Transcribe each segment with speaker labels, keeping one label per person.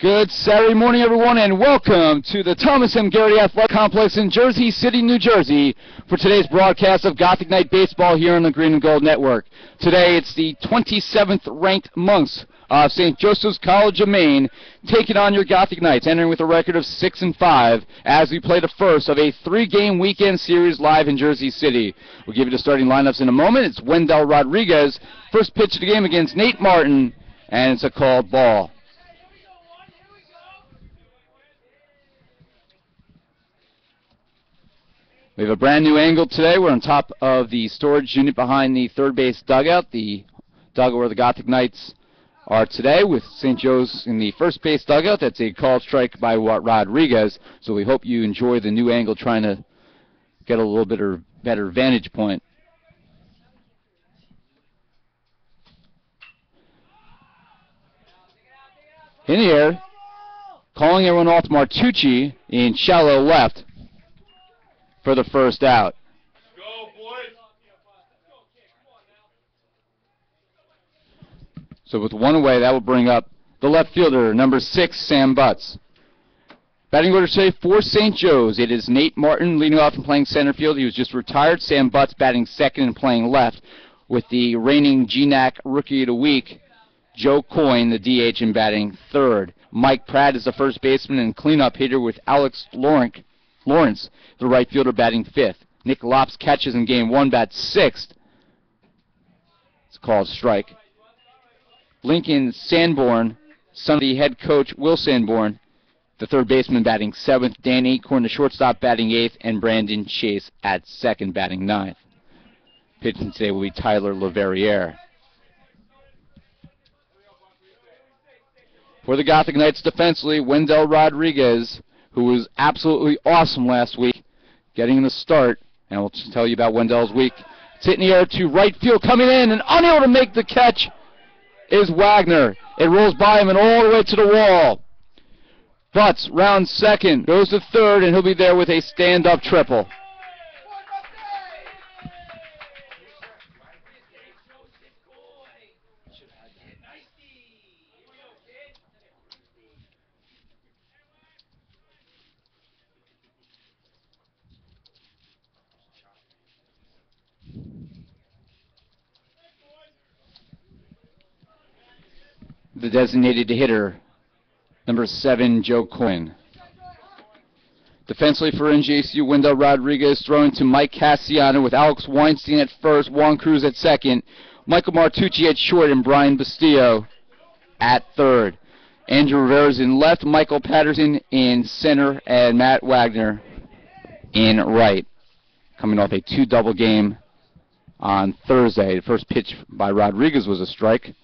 Speaker 1: Good Saturday morning, everyone, and welcome to the Thomas M. Garrity Athletic Complex in Jersey City, New Jersey, for today's broadcast of Gothic Night Baseball here on the Green and Gold Network. Today, it's the 27th ranked Monks of St. Joseph's College of Maine taking on your Gothic Knights, entering with a record of 6-5 as we play the first of a 3-game weekend series live in Jersey City. We'll give you the starting lineups in a moment. It's Wendell Rodriguez, first pitch of the game against Nate Martin, and it's a called ball. We have a brand new angle today. We're on top of the storage unit behind the third base dugout, the dugout where the Gothic Knights are today, with St. Joe's in the first base dugout. That's a called strike by Rodriguez, so we hope you enjoy the new angle, trying to get a little bit better vantage point. In the air, calling everyone off, Martucci in shallow left for the first out.
Speaker 2: Go, boys.
Speaker 1: So with one away, that will bring up the left fielder, number 6, Sam Butts. Batting order today for St. Joe's. It is Nate Martin leading off and playing center field. He was just retired. Sam Butts batting second and playing left, with the reigning GNAC Rookie of the Week, Joe Coyne, the DH, and batting third. Mike Pratt is the first baseman and cleanup hitter, with Alex Lawrence, the right fielder, batting fifth. Nick Lops catches in game one, bats sixth. It's called strike. Lincoln Sanborn, son of the head coach Will Sanborn, the third baseman, batting seventh. Dan Acorn, the shortstop, batting eighth, and Brandon Chase at second, batting ninth. Pitching today will be Tyler LaVerriere. For the Gothic Knights defensively, Wendell Rodriguez, who was absolutely awesome last week, getting the start, and we'll tell you about Wendell's week. It's hit in the air to right field, coming in, and unable to make the catch is Wagner. It rolls by him and all the way to the wall. Butts rounds second, goes to third, and he'll be there with a stand-up triple. The designated hitter, number 7, Joe Coyne. Defensively for NJCU, Wendell Rodriguez throwing to Mike Cassiano, with Alex Weinstein at first, Juan Cruz at second, Michael Martucci at short, and Brian Bastillo at third. Andrew Rivera's in left, Michael Patterson in center, and Matt Wagner in right. Coming off a 2-double game on Thursday. The first pitch by Rodriguez was a strike.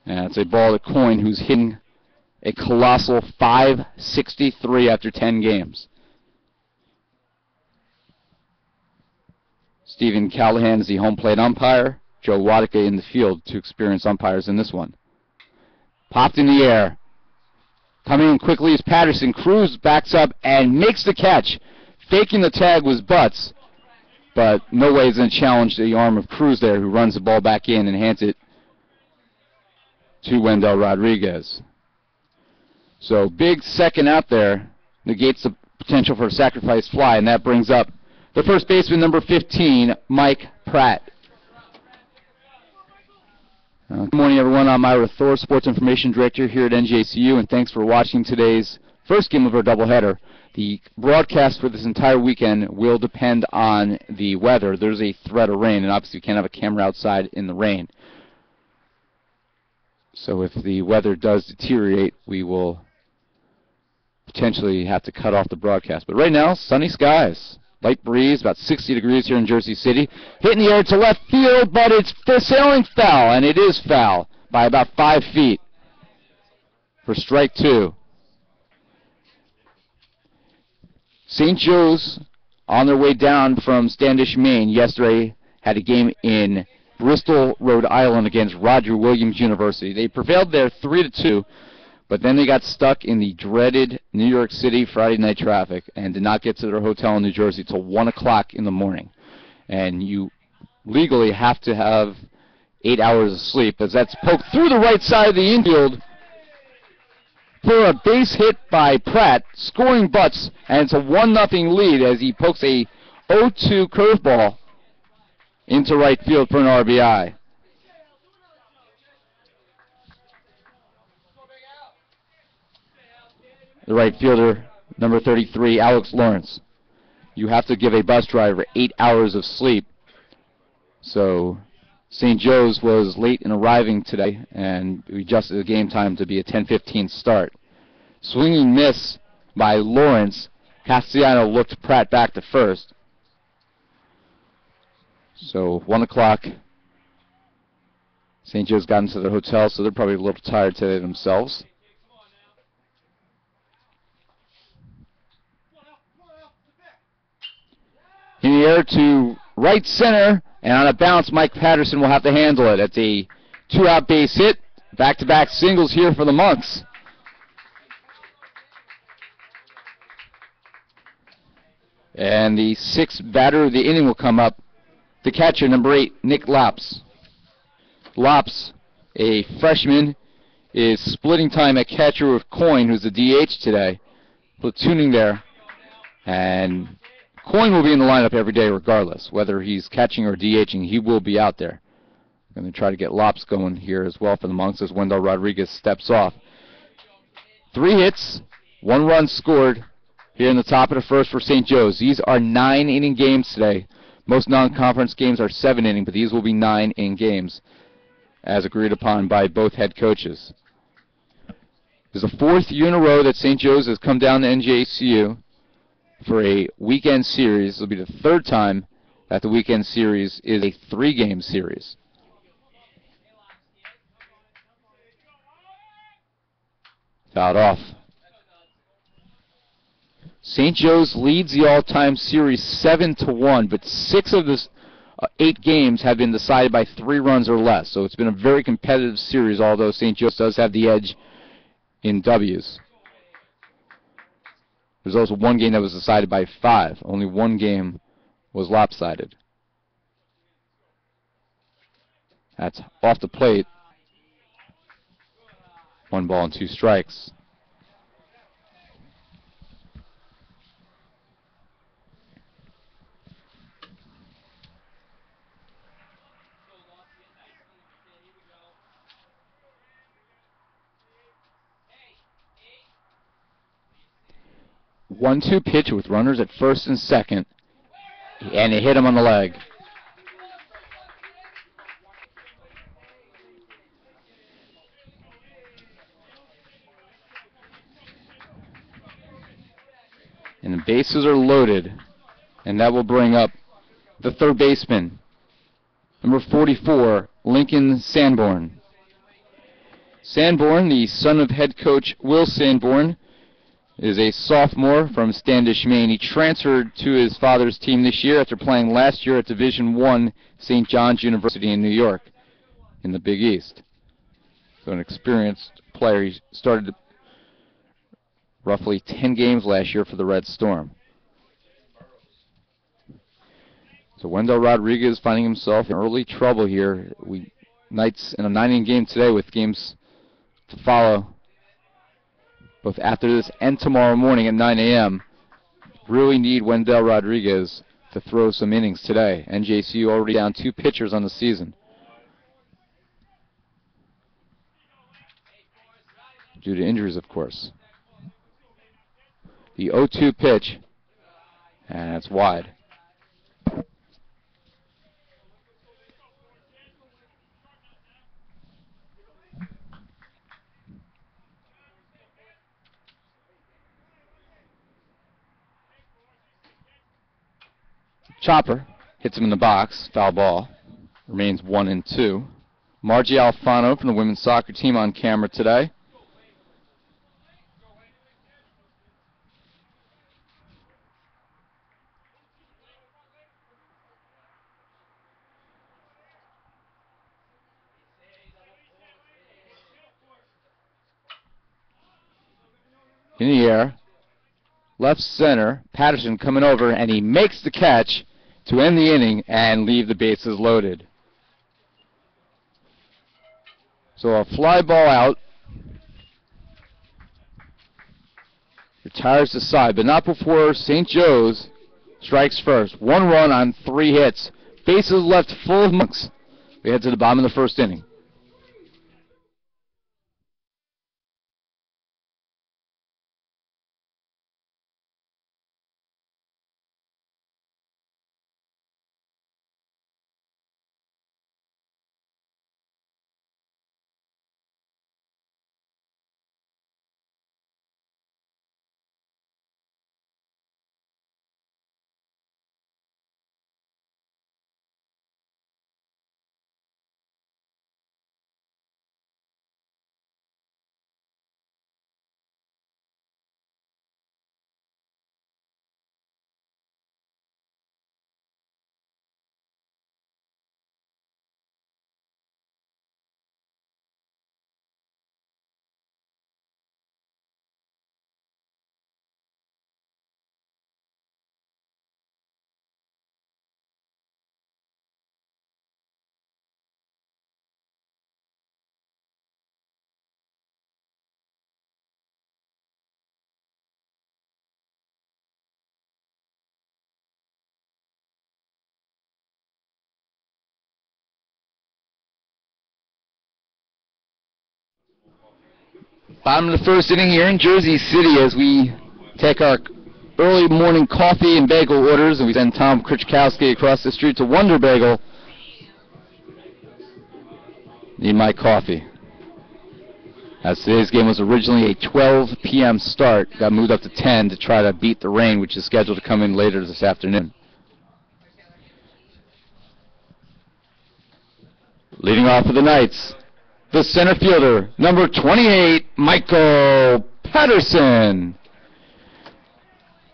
Speaker 1: And it's a ball to Coyne, who's hitting a colossal .563 after 10 games. Stephen Callahan is the home plate umpire. Joe Wadika in the field, two experienced umpires in this one. Popped in the air. Coming in quickly is Patterson. Cruz backs up and makes the catch. Faking the tag was Butts, but no way is going to challenge the arm of Cruz there, who runs the ball back in and hands it to Wendell Rodriguez. So big second out there negates the potential for a sacrifice fly, and that brings up the first baseman, number 15, Mike Pratt. Good morning, everyone. I'm Ira Thor, Sports Information Director here at NJCU, and thanks for watching today's first game of our doubleheader. The broadcast for this entire weekend will depend on the weather. There's a threat of rain, and obviously we can't have a camera outside in the rain. So if the weather does deteriorate, we will potentially have to cut off the broadcast. But right now, sunny skies. Light breeze, about 60 degrees here in Jersey City. Hitting the air to left field, but it's sailing foul, and it is foul by about 5 feet for strike 2. St. Joe's, on their way down from Standish, Maine, yesterday had a game in Bristol, Rhode Island against Roger Williams University. They prevailed there 3-2, but then they got stuck in the dreaded New York City Friday night traffic and did not get to their hotel in New Jersey till 1 o'clock in the morning. And you legally have to have 8 hours of sleep, as that's poked through the right side of the infield for a base hit by Pratt, scoring Butts, and it's a 1-0 lead as he pokes a 0-2 curveball into right field for an RBI. The right fielder, number 33, Alex Lawrence. You have to give a bus driver 8 hours of sleep. So St. Joe's was late in arriving today, and we adjusted the game time to be a 10:15 start. Swinging miss by Lawrence. Castellano looked Pratt back to first. So 1 o'clock. St. Joe's got into their hotel, so they're probably a little tired today themselves. In the air to right center, and on a bounce, Mike Patterson will have to handle it. It's a 2-out base hit. Back-to-back singles here for the Monks. And the 6th batter of the inning will come up. The catcher, number 8, Nick Lops. Lops, a freshman, is splitting time at catcher with Coyne, who's the DH today. Platooning there. And Coyne will be in the lineup every day regardless. Whether he's catching or DHing, he will be out there. Going to try to get Lops going here as well for the Monks as Wendell Rodriguez steps off. 3 hits, 1 run scored here in the top of the first for St. Joe's. These are 9-inning games today. Most non-conference games are 7-inning, but these will be 9-inning games as agreed upon by both head coaches. This is the 4th year in a row that St. Joe's has come down to NJCU for a weekend series. It will be the 3rd time that the weekend series is a 3-game series. Fouled off. St. Joe's leads the all-time series 7-1, but 6 of the 8 games have been decided by 3 runs or less. So it's been a very competitive series, although St. Joe's does have the edge in W's. There's also 1 game that was decided by 5. Only 1 game was lopsided. That's off the plate. 1 ball and 2 strikes. One-two pitch with runners at first and second, and it hit him on the leg. And the bases are loaded, and that will bring up the 3rd baseman, number 44, Lincoln Sanborn. Sanborn, the son of head coach Will Sanborn, is a sophomore from Standish, Maine. He transferred to his father's team this year after playing last year at Division I St. John's University in New York in the Big East. So an experienced player. He started roughly 10 games last year for the Red Storm. So Wendell Rodriguez finding himself in early trouble here. Knights in a 9-inning game today with games to follow both after this and tomorrow morning at 9 a.m. Really need Wendell Rodriguez to throw some innings today. NJCU already down 2 pitchers on the season due to injuries, of course. The 0-2 pitch, and it's wide. Chopper hits him in the box, foul ball. Remains 1-2. Margie Alfano from the women's soccer team on camera today. In the air, left center, Patterson coming over, and he makes the catch to end the inning and leave the bases loaded. So a fly ball out. Retires the side, but not before St. Joe's strikes first. 1 run on 3 hits. Bases left full of monks. We head to the bottom of the first inning. Bottom of the first inning here in Jersey City as we take our early morning coffee and bagel orders, and we send Tom Krichkowski across the street to Wonder Bagel. Need my coffee. As today's game was originally a 12 p.m. start, got moved up to 10 to try to beat the rain, which is scheduled to come in later this afternoon. Leading off for the Knights, the center fielder, number 28, Michael Patterson.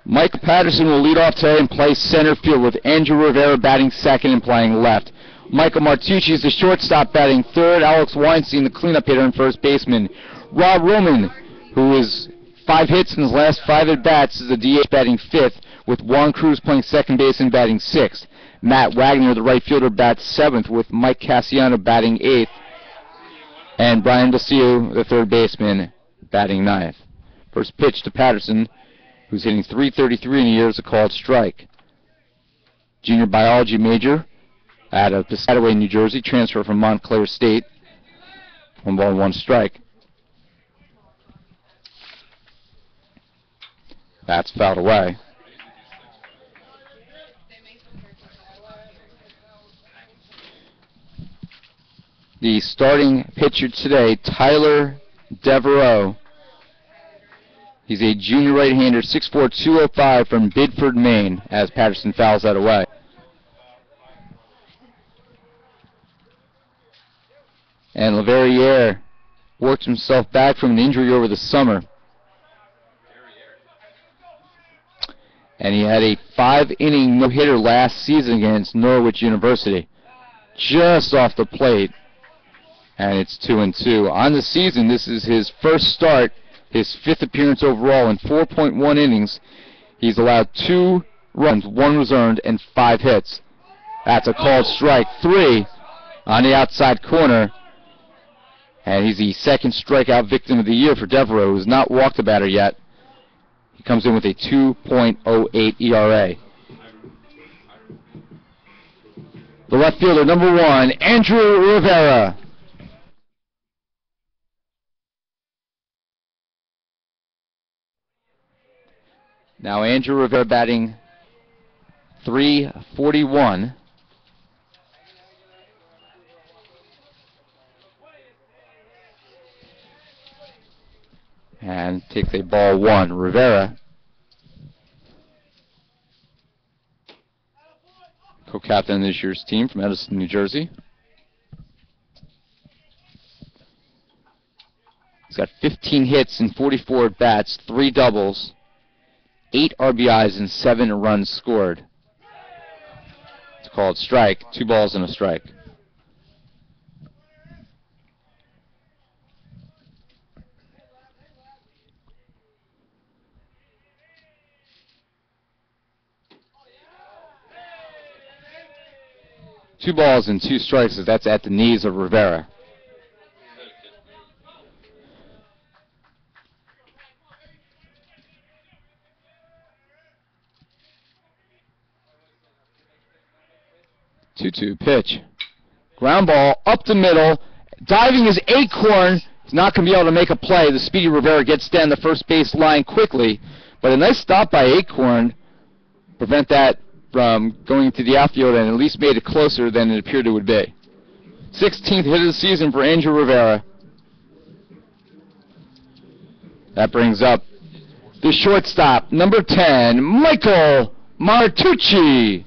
Speaker 1: Mike Patterson will lead off today and play center field with Andrew Rivera batting second and playing left. Michael Martucci is the shortstop batting third. Alex Weinstein, the cleanup hitter and first baseman. Rob Roman, who is 5 hits in his last 5 at-bats, is the DH batting fifth, with Juan Cruz playing second base and batting sixth. Matt Wagner, the right fielder, bats seventh, with Mike Cassiano batting eighth. And Brian Basilio, the third baseman, batting ninth. First pitch to Patterson, who's hitting .333 in a year, is a called strike. Junior biology major out of Piscataway, New Jersey, transfer from Montclair State. 1 ball, 1 strike. That's fouled away. The starting pitcher today, Tyler Devereaux. He's a junior right-hander, 6'4", 205 from Bidford, Maine, as Patterson fouls that away. And LaVerriere worked himself back from an injury over the summer. And he had a 5-inning no-hitter last season against Norwich University. Just off the plate. And it's 2-2. On the season, this is his first start, his 5th appearance overall in 4.1 innings. He's allowed 2 runs, 1 was earned, and 5 hits. That's a called strike. 3 on the outside corner. And he's the second strikeout victim of the year for Devereaux, who's not walked a batter yet. He comes in with a 2.08 ERA. The left fielder, number 1, Andrew Rivera. Now Andrew Rivera batting .341. And takes a ball 1. Rivera, co-captain of this year's team from Edison, New Jersey. He's got 15 hits and 44 at-bats, 3 doubles, 8 RBIs, and 7 runs scored. It's called strike. 2 balls and a strike. Two balls and 2 strikes, as that's at the knees of Rivera. 2-2 pitch. Ground ball up the middle. Diving is Acorn. He's not going to be able to make a play. The speedy Rivera gets down the first base line quickly. But a nice stop by Acorn. Prevent that from going into the outfield and at least made it closer than it appeared it would be. 16th hit of the season for Andrew Rivera. That brings up the shortstop, number 10, Michael Martucci.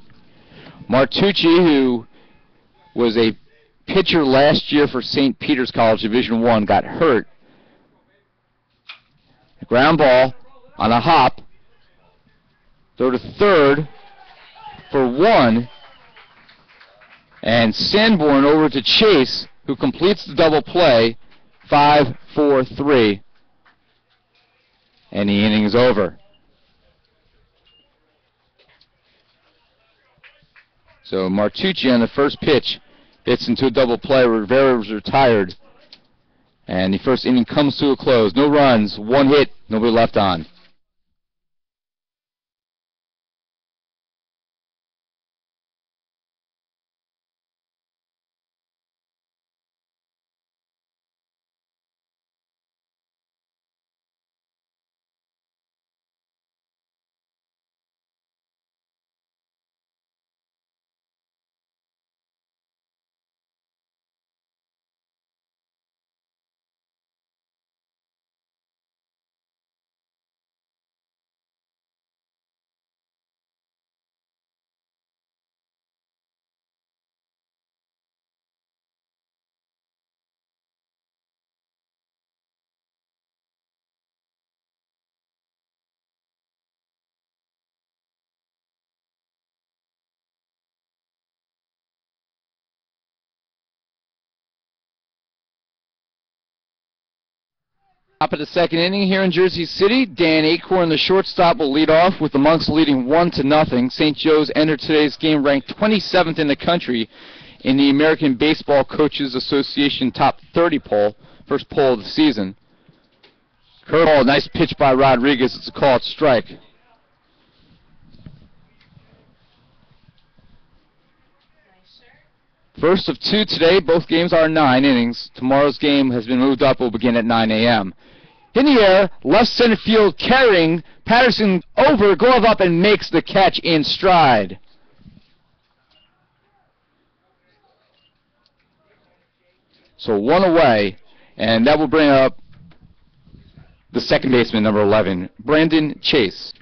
Speaker 1: Martucci, who was a pitcher last year for St. Peter's College Division I, got hurt. Ground ball on a hop. Throw to third for 1. And Sanborn over to Chase, who completes the double play, 5-4-3. And the inning is over. So Martucci on the first pitch hits into a double play. Rivera was retired. And the first inning comes to a close. No runs, 1 hit, nobody left on. Top of the second inning here in Jersey City. Dan Acorn, the shortstop, will lead off with the Monks leading 1-0. St. Joe's entered today's game ranked 27th in the country in the American Baseball Coaches Association Top 30 poll, first poll of the season. Curveball, nice pitch by Rodriguez. It's a called strike. First of 2 today. Both games are 9 innings. Tomorrow's game has been moved up. Will begin at 9 a.m. In the air, left center field carrying. Patterson over, glove up, and makes the catch in stride. So 1 away, and that will bring up the second baseman, number 11, Brandon Chase.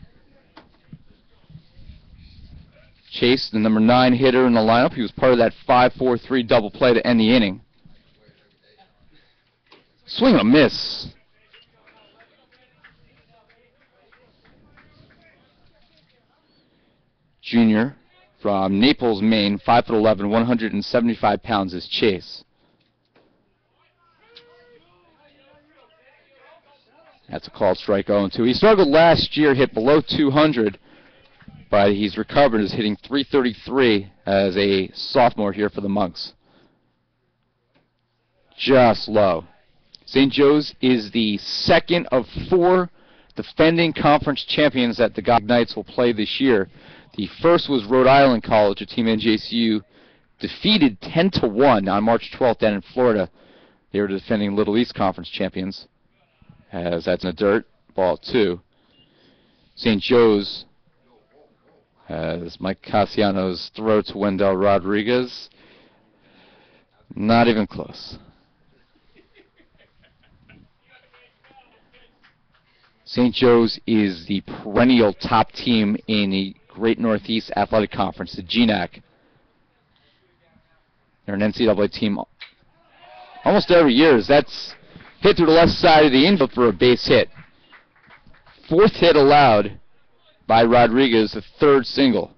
Speaker 1: Chase, the number 9 hitter in the lineup. He was part of that 5-4-3 double play to end the inning. Swing and a miss. Junior from Naples, Maine, 5'11", 175 pounds is Chase. That's a called strike 0-2. He struggled last year, hit below 200. But he's recovered, is hitting .333 as a sophomore here for the Monks. Just low. St. Joe's is the second of 4 defending conference champions that the God Knights will play this year. The first was Rhode Island College, a team NJCU defeated 10-1 on March 12th down in Florida. They were defending Little East Conference champions. As that's in the dirt, ball 2. St. Joe's as Mike Cassiano's throw to Wendell Rodriguez. Not even close. St. Joe's is the perennial top team in the Great Northeast Athletic Conference, the GNAC. They're an NCAA team almost every year. That's hit through the left side of the infield for a base hit. 4th hit allowed by Rodriguez, the 3rd single.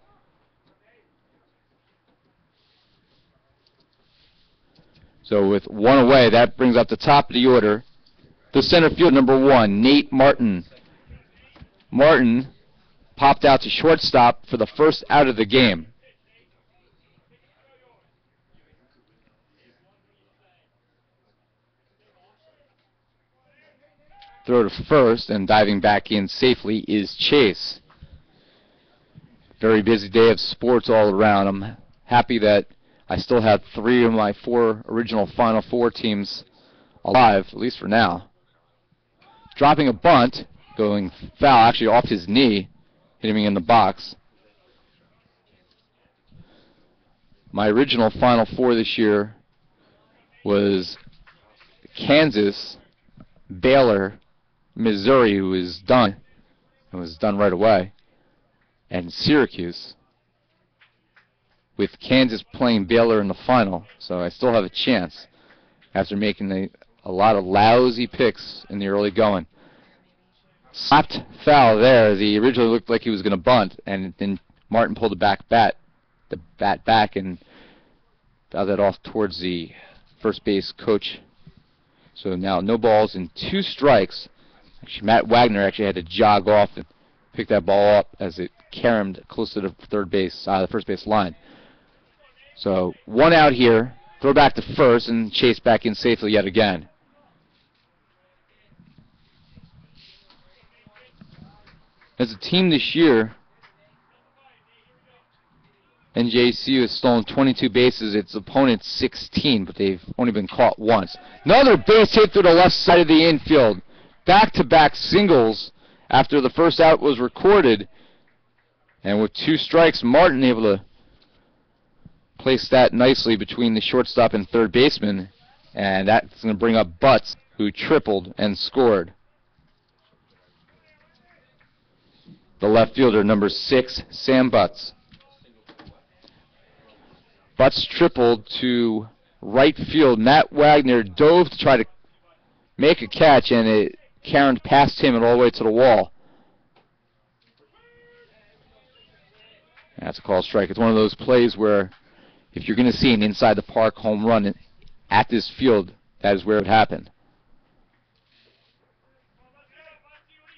Speaker 1: So with 1 away, that brings up the top of the order. The center field, number 1, Nate Martin. Martin popped out to shortstop for the first out of the game. Throw to first, and diving back in safely is Chase. Very busy day of sports all around. I'm happy that I still had 3 of my 4 original Final Four teams alive, at least for now. Dropping a bunt, going foul, actually off his knee, hitting me in the box. My original Final Four this year was Kansas, Baylor, Missouri, who was done. It was done right away, and Syracuse, with Kansas playing Baylor in the final. So I still have a chance after making a lot of lousy picks in the early going. Slapped foul there. The originally looked like he was going to bunt, and then Martin pulled the bat back and fouled that off towards the first base coach. So now no balls and 2 strikes. Actually, Matt Wagner actually had to jog off and pick that ball up as it caromed close to the the first base line. So 1 out here, throw back to first, and chase back in safely yet again. As a team this year, NJCU has stolen 22 bases, its opponent's 16, but they've only been caught once. Another base hit through the left side of the infield. Back-to-back singles after the first out was recorded. And with 2 strikes, Martin able to place that nicely between the shortstop and third baseman. And that's going to bring up Butts, who tripled and scored. The left fielder, number 6, Sam Butts. Butts tripled to right field. Matt Wagner dove to try to make a catch, and it caromed past him and all the way to the wall. That's a call strike. It's one of those plays where if you're going to see an inside the park home run at this field, that is where it happened.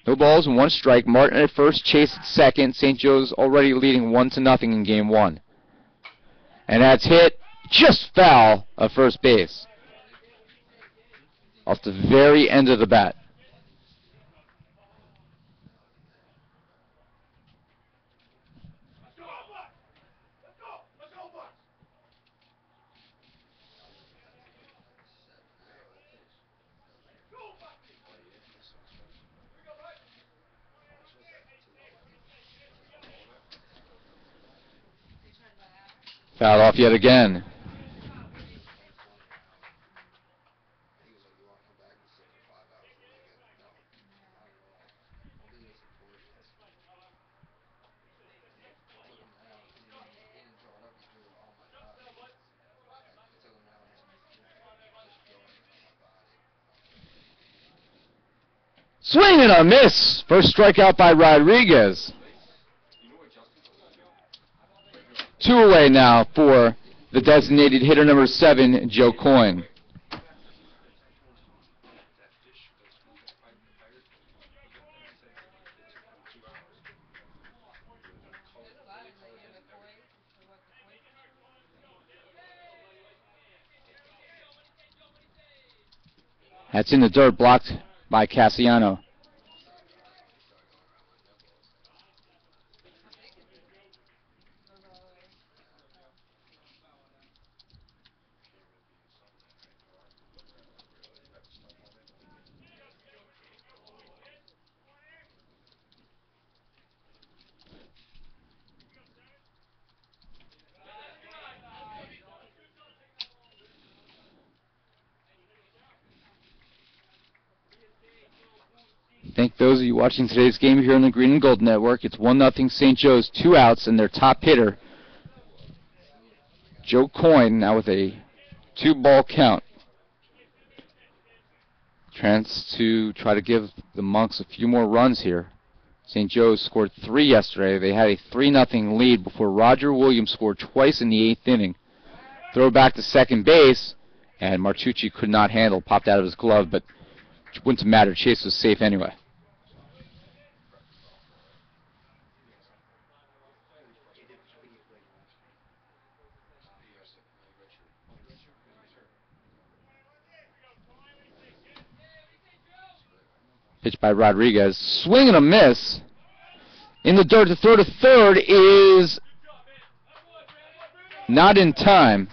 Speaker 1: No balls and 1 strike. Martin at first, Chase at second. St. Joe's already leading 1-0 in game 1. And that's hit just foul of first base. Off the very end of the bat. Fouled off yet again. Swing and a miss. First strikeout by Rodriguez. 2 away now for the designated hitter, number 7, Joe Coyne. That's in the dirt, blocked by Cassiano. Thank those of you watching today's game here on the Green and Gold Network. It's 1-0 St. Joe's, 2 outs, and their top hitter, Joe Coyne, now with a 2-ball count. Chance to try to give the Monks a few more runs here. St. Joe's scored 3 yesterday. They had a 3-0 lead before Roger Williams scored twice in the 8th inning. Throw back to second base, and Martucci could not handle, popped out of his glove, but it wouldn't have mattered. Chase was safe anyway. Pitch by Rodriguez. Swing and a miss. In the dirt, the throw to third is not in time.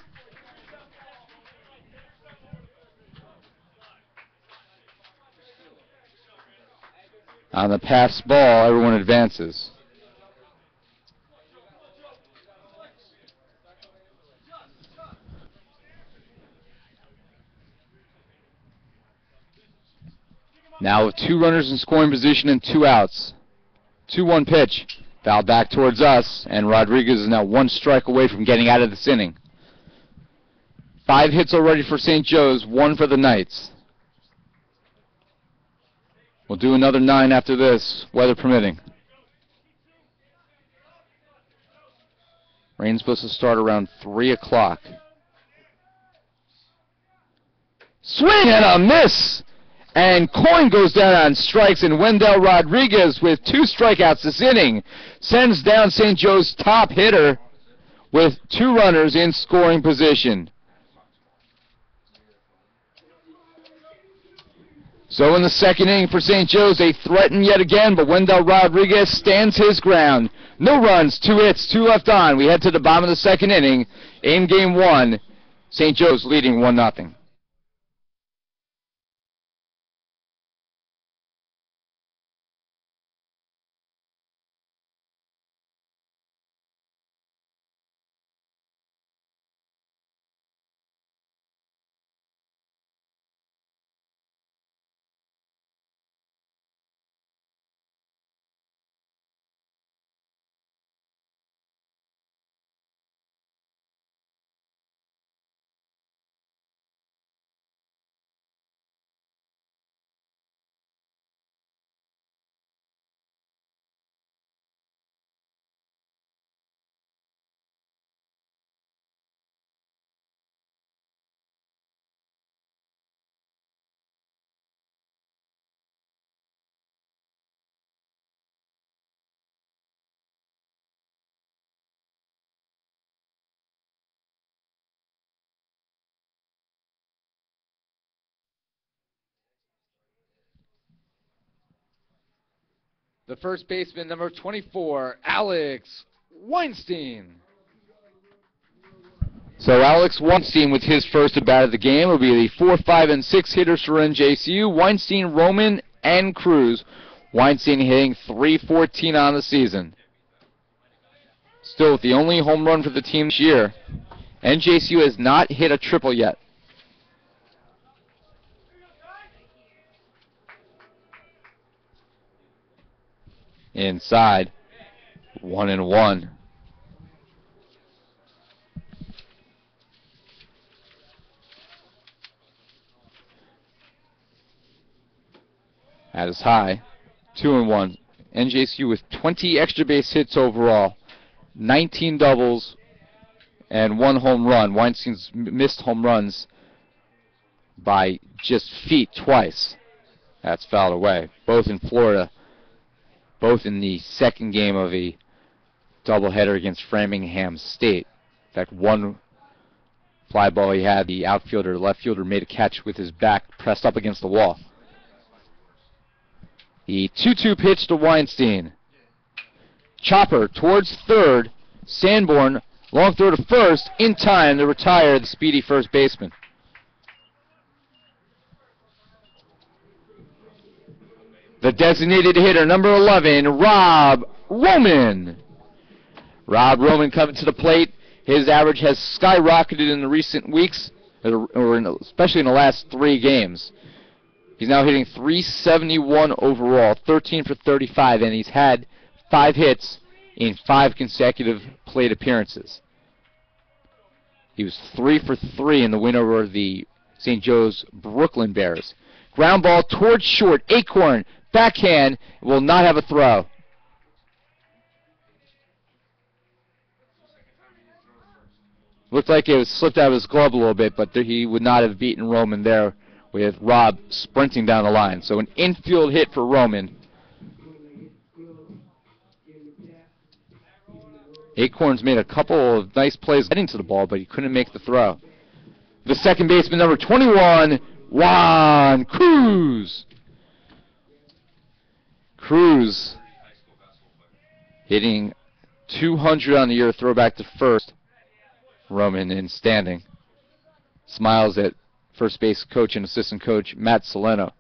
Speaker 1: On the pass ball, everyone advances. Now with 2 runners in scoring position and 2 outs. 2-1 pitch. Foul back towards us, and Rodriguez is now 1 strike away from getting out of this inning. 5 hits already for St. Joe's, 1 for the Knights. We'll do another 9 after this, weather permitting. Rain's supposed to start around 3 o'clock. Swing and a miss! And Coyne goes down on strikes, and Wendell Rodriguez, with 2 strikeouts this inning, sends down St. Joe's top hitter with 2 runners in scoring position. So in the second inning for St. Joe's, they threaten yet again, but Wendell Rodriguez stands his ground. No runs, 2 hits, 2 left on. We head to the bottom of the second inning. In game 1, St. Joe's leading 1-0. The first baseman, number 24, Alex Weinstein. So Alex Weinstein with his first at bat of the game will be the 4, 5, and 6 hitters for NJCU. Weinstein, Roman, and Cruz. Weinstein hitting .314 on the season. Still the only home run for the team this year. NJCU has not hit a triple yet. Inside, 1-1. That is high, 2-1. NJCU with 20 extra base hits overall, 19 doubles, and 1 home run. Weinstein's missed home runs by just feet twice. That's fouled away, both in Florida. Both in the second game of a doubleheader against Framingham State. In fact, one fly ball he had, the outfielder, the left fielder, made a catch with his back pressed up against the wall. The 2-2 pitch to Weinstein. Chopper towards third. Sanborn, long throw to first, in time to retire the speedy first baseman. The designated hitter, number 11, Rob Roman. Rob Roman coming to the plate. His average has skyrocketed in the recent weeks, especially in the last 3 games. He's now hitting .371 overall, 13 for 35, and he's had 5 hits in 5 consecutive plate appearances. He was 3 for 3 in the win over the St. Joe's Brooklyn Bears. Ground ball towards short. Acorn, backhand, will not have a throw. Looked like it was slipped out of his glove a little bit, but he would not have beaten Roman there with Rob sprinting down the line. So an infield hit for Roman. Acorns made a couple of nice plays heading to the ball, but he couldn't make the throw. The second baseman, number 21, Juan Cruz. Cruz hitting .200 on the year, throwback to first. Roman in standing. Smiles at first base coach and assistant coach Matt Soleno.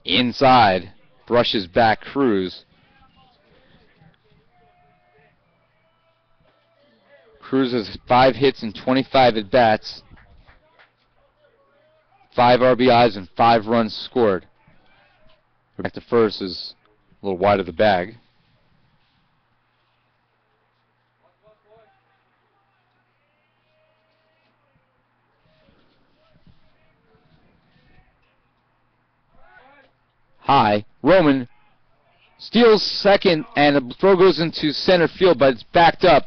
Speaker 1: inside, brushes back Cruz. Cruz has 5 hits and 25 at-bats, 5 RBIs and 5 runs scored. Back to first is a little wide of the bag. High. Roman steals second, and the throw goes into center field, but it's backed up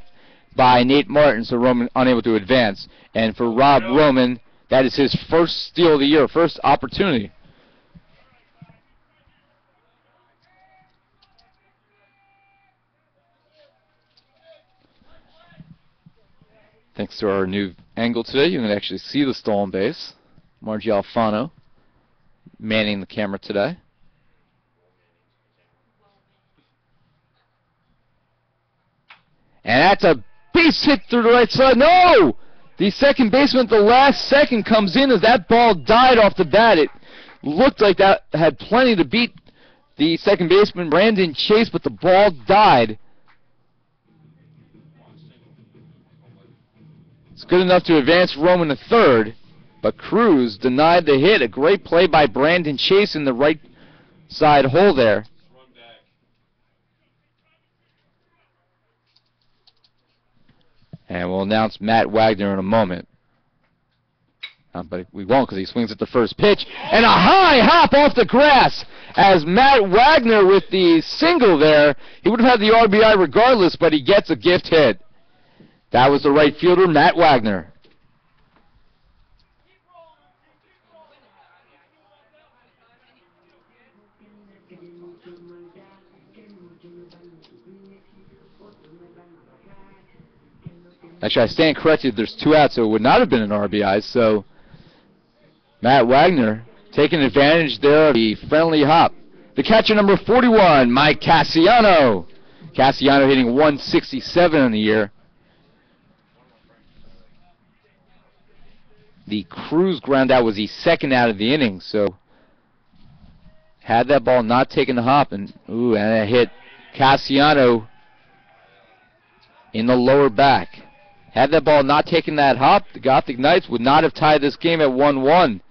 Speaker 1: by Nate Martin, so Roman unable to advance. And for Rob Roman, that is his first steal of the year, first opportunity. Thanks to our new angle today, you can actually see the stolen base. Margie Alfano manning the camera today. And that's a base hit through the right side. No! The second baseman at the last second comes in as that ball died off the bat. It looked like that had plenty to beat the second baseman, Brandon Chase, but the ball died. It's good enough to advance Roman to third, but Cruz denied the hit. A great play by Brandon Chase in the right side hole there. And we'll announce Matt Wagner in a moment. But we won't because he swings at the first pitch. And a high hop off the grass as Matt Wagner with the single there. He would have had the RBI regardless, but he gets a gift hit. That was the right fielder, Matt Wagner. Actually, I stand corrected. There's 2 outs, so it would not have been an RBI. So Matt Wagner taking advantage there of the friendly hop. The catcher, number 41, Mike Cassiano. Cassiano hitting 167 in the year. The Cruz ground out was the second out of the inning, so had that ball not taken the hop, and it hit Cassiano in the lower back. Had that ball not taken that hop, the Gothic Knights would not have tied this game at 1-1.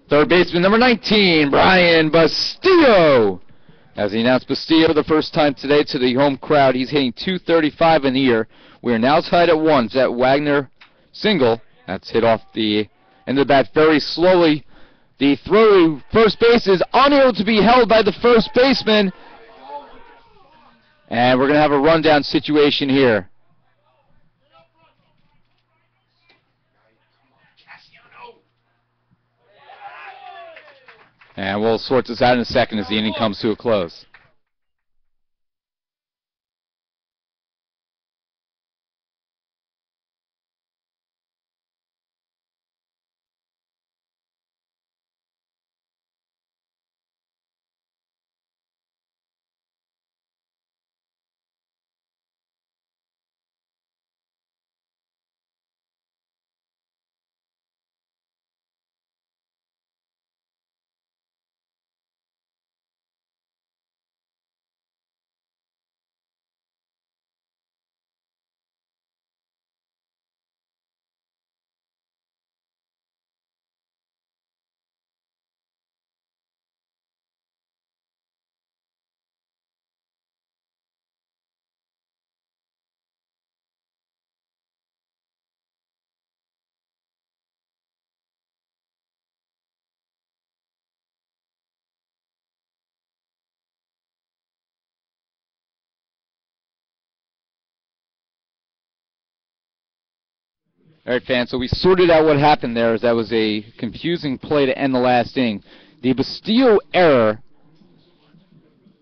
Speaker 1: Third baseman, number 19, Brian Bastillo. As he announced Bastillo for the first time today to the home crowd, he's hitting .235 in the year. We are now tied at 1. It's that Wagner single. That's hit off the end of the bat very slowly. The throw to first base is unable to be held by the first baseman. And we're going to have a rundown situation here. And we'll sort this out in a second as the inning comes to a close. All right, fans, so we sorted out what happened there, as that was a confusing play to end the last inning. The Bastillo error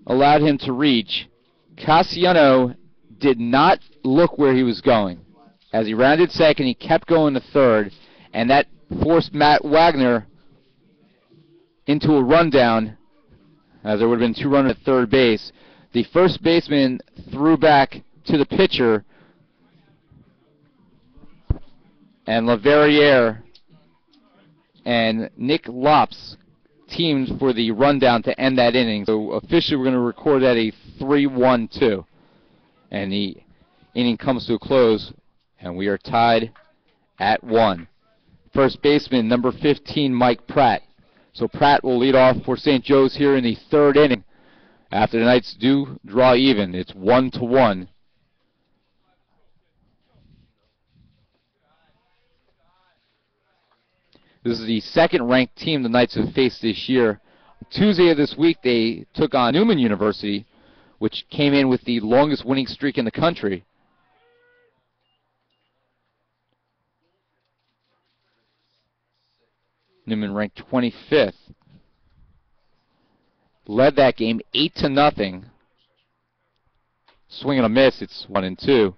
Speaker 1: allowed him to reach. Cassiano did not look where he was going. As he rounded second, he kept going to third, and that forced Matt Wagner into a rundown, as there would have been 2 runners at third base. The first baseman threw back to the pitcher, and LaVerriere and Nick Lops teamed for the rundown to end that inning. So officially we're going to record that a 3-1-2. And the inning comes to a close, and we are tied at 1. First baseman, number 15, Mike Pratt. So Pratt will lead off for St. Joe's here in the 3rd inning. After the Knights do draw even, it's 1-1. This is the 2nd-ranked team the Knights have faced this year. Tuesday of this week, they took on Newman University, which came in with the longest winning streak in the country. Newman ranked 25th. Led that game 8-0. Swing and a miss, it's 1-2.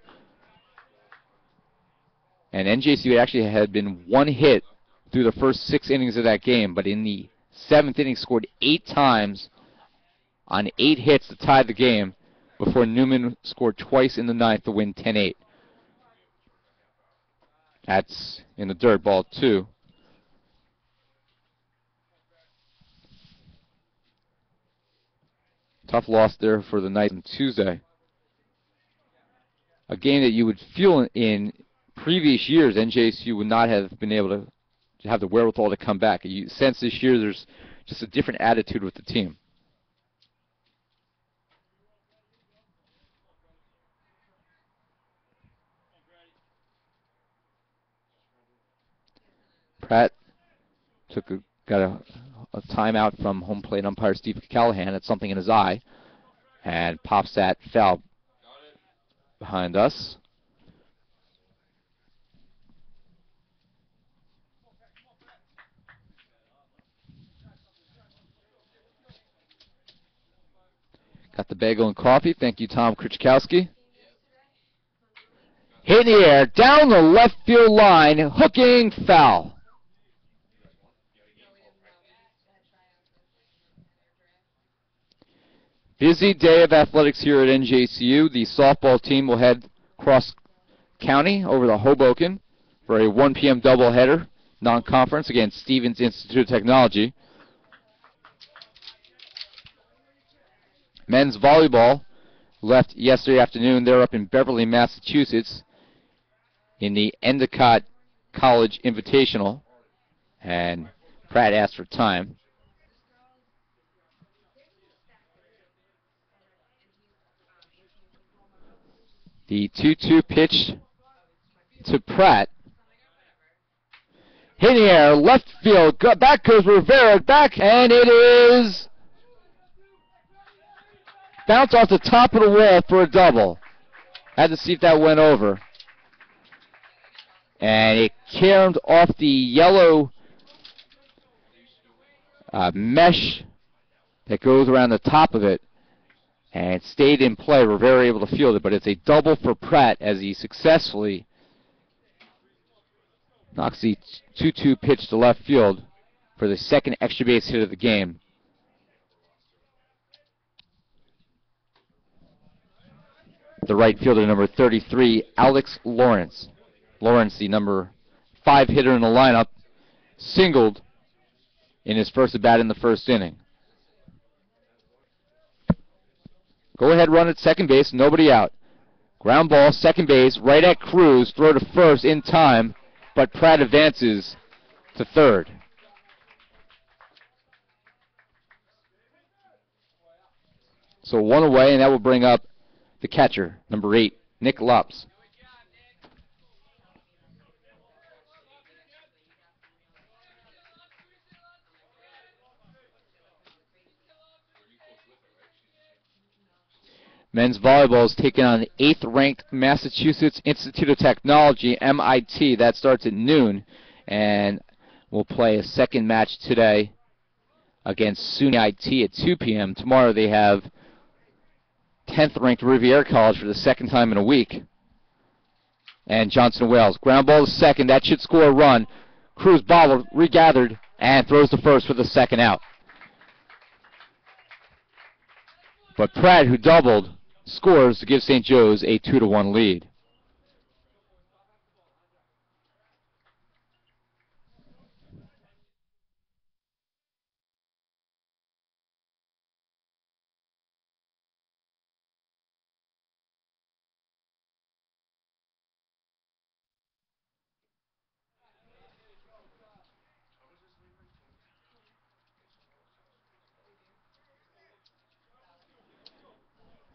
Speaker 1: And NJCU actually had been 1 hit through the first 6 innings of that game, but in the 7th inning scored 8 times on 8 hits to tie the game before Newman scored twice in the 9th to win 10-8. That's in the dirt, ball 2. Tough loss there for the Knights on Tuesday. A game that you would feel in previous years, NJCU would not have been able to have the wherewithal to come back. You sense this year there's just a different attitude with the team. Pratt got a timeout from home plate umpire Steve Callahan. Had something in his eye, and pops that foul behind us. Got the bagel and coffee. Thank you, Tom Krichkowski. Hit in the air, down the left field line, hooking foul. Busy day of athletics here at NJCU. The softball team will head cross county over to Hoboken for a 1 p.m. doubleheader, non-conference against Stevens Institute of Technology. Men's volleyball left yesterday afternoon. They're up in Beverly, Massachusetts in the Endicott College Invitational, and Pratt asked for time. The 2-2 pitch to Pratt. Hit in the air, left field, back goes Rivera, back, and it is bounced off the top of the wall for a double. Had to see if that went over. And it caromed off the yellow mesh that goes around the top of it and stayed in play. We're very able to field it, but it's a double for Pratt as he successfully knocks the 2-2 pitch to left field for the second extra base hit of the game. The right fielder, number 33, Alex Lawrence. Lawrence, the number 5 hitter in the lineup, singled in his first at-bat in the first inning. Go ahead run at second base, nobody out. Ground ball, second base, right at Cruz, throw to first in time, but Pratt advances to third. So 1 away, and that will bring up the catcher, number 8, Nick Lops. Men's volleyball is taking on the 8th-ranked Massachusetts Institute of Technology, MIT. That starts at noon, and we'll play a second match today against SUNY IT at 2 p.m. Tomorrow they have 10th-ranked Riviera College for the second time in a week. And Johnson Wales. Ground ball to second. That should score a run. Cruz bobbled, regathered, and throws to first for the second out. But Pratt, who doubled, scores to give St. Joe's a 2-1 lead.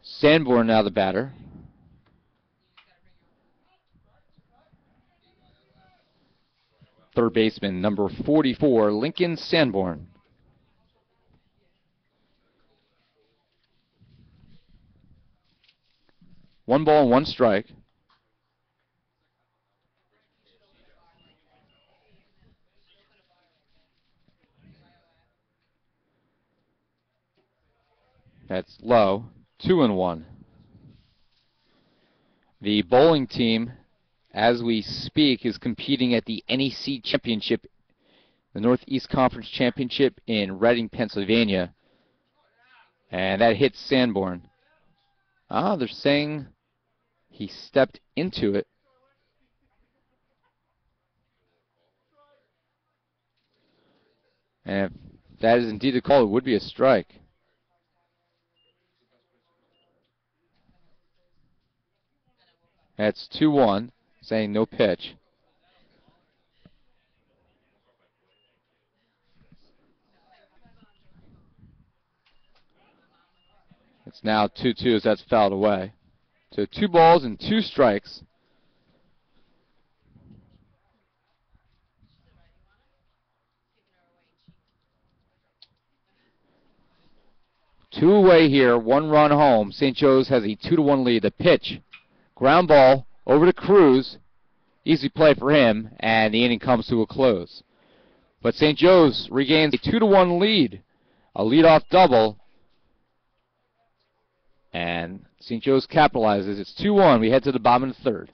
Speaker 1: Sanborn now the batter. Third baseman, number 44, Lincoln Sanborn. One ball and one strike. That's low. 2-1. The bowling team, as we speak, is competing at the NEC Championship, the Northeast Conference Championship in Reading, Pennsylvania. And that hits Sanborn. They're saying he stepped into it. And if that is indeed the call, it would be a strike. That's 2-1, saying no pitch. It's now 2-2 as that's fouled away. So 2 balls and 2 strikes. Two away here, 1 run home. St. Joe's has a 2-1 lead. The pitch, ground ball over to Cruz. Easy play for him, and the inning comes to a close. But St. Joe's regains a 2-1 lead. A leadoff double. And St. Joe's capitalizes. It's 2-1. We head to the bottom of the third.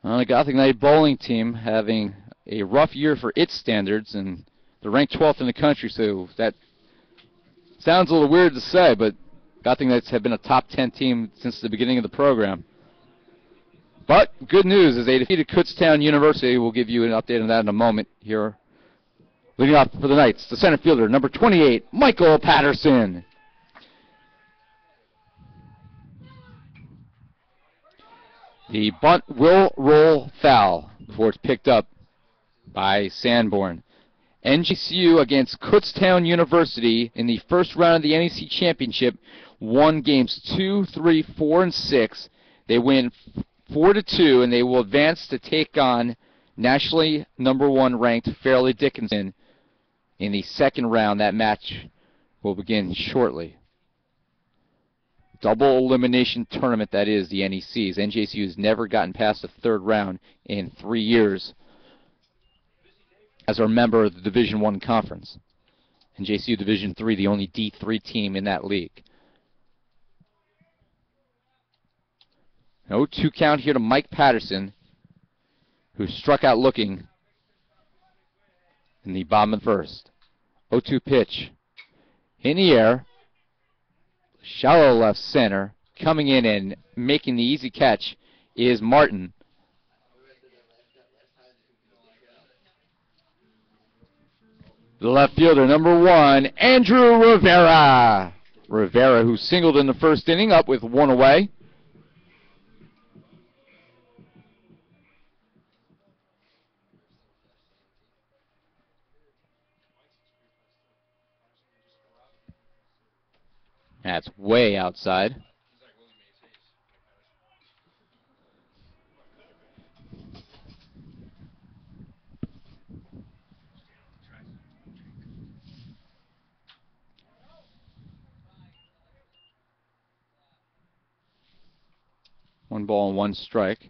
Speaker 1: The Gothic Knight bowling team having a rough year for its standards, and they're ranked 12th in the country, so that sounds a little weird to say, but Gothic Knights have been a top 10 team since the beginning of the program. But good news is they defeated Kutztown University. We'll give you an update on that in a moment here. Leading off for the Knights, the center fielder, number 28, Michael Patterson. The bunt will roll foul before it's picked up by Sanborn. NJCU against Kutztown University in the first round of the NEC Championship won games 2, 3, 4, and 6. They win 4-2, and they will advance to take on nationally number 1 ranked Fairleigh Dickinson in the second round. That match will begin shortly. Double elimination tournament, that is, the NECs. NJCU has never gotten past the third round in 3 years as a member of the Division I conference. NJCU Division III, the only D3 team in that league. 0-2 count here to Mike Patterson, who struck out looking in the bottom of the first. 0-2 pitch. In the air. Shallow left center. coming in and making the easy catch is Martin. The left fielder, number 1, Andrew Rivera. Rivera, who singled in the first inning, up with 1 away. That's way outside. One ball and 1 strike.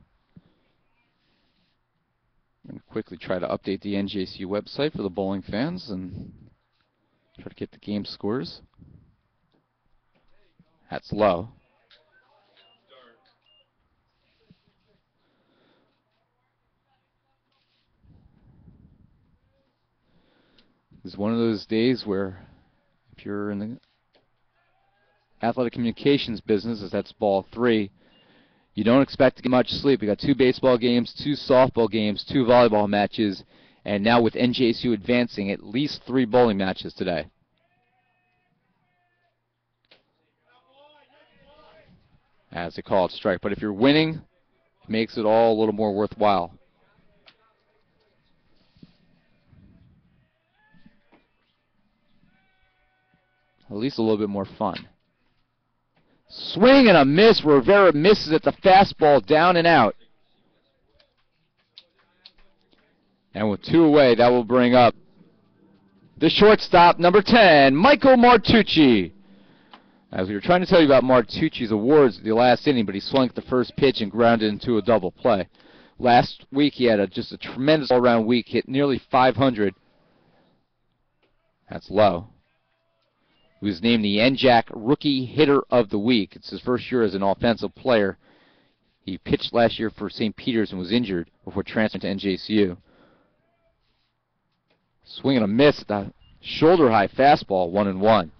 Speaker 1: I'm going to quickly try to update the NJCU website for the bowling fans and try to get the game scores. That's low. It's one of those days where if you're in the athletic communications business, as that's ball 3, you don't expect to get much sleep. We got 2 baseball games, 2 softball games, 2 volleyball matches, and now with NJCU advancing, at least 3 bowling matches today. As they call it, strike. But if you're winning, it makes it all a little more worthwhile. At least a little bit more fun. Swing and a miss. Rivera misses at the fastball, down and out. And with 2 away, that will bring up the shortstop, number 10, Michael Martucci. As we were trying to tell you about Martucci's awards at the last inning, but he swung at the first pitch and grounded into a double play. Last week, he had just a tremendous all-around week, hit nearly 500. That's low. He was named the NJAC Rookie Hitter of the Week. It's his first year as an offensive player. He pitched last year for St. Peter's and was injured before transferring to NJCU. Swing and a miss at the shoulder-high fastball, 1-1.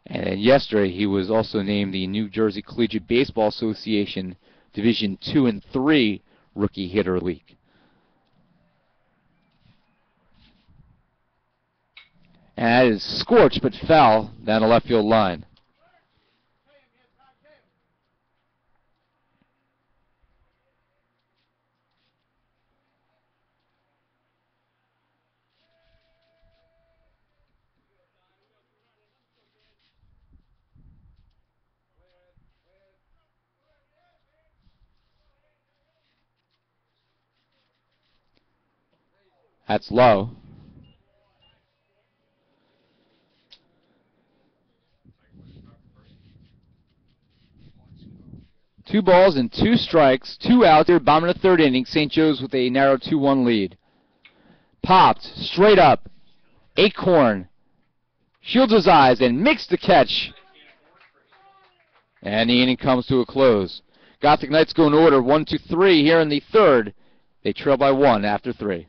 Speaker 1: And then yesterday, he was also named the New Jersey Collegiate Baseball Association Division II and III Rookie Hitter of the Week. And that is scorched but foul down the left field line. That's low. Two balls and 2 strikes, 2 outs there, bottom of the 3rd inning. St. Joe's with a narrow 2-1 lead. Popped, straight up. Acorn shields his eyes and makes the catch. And the inning comes to a close. Gothic Knights go in order, 1-2-3 here in the 3rd. They trail by 1 after 3.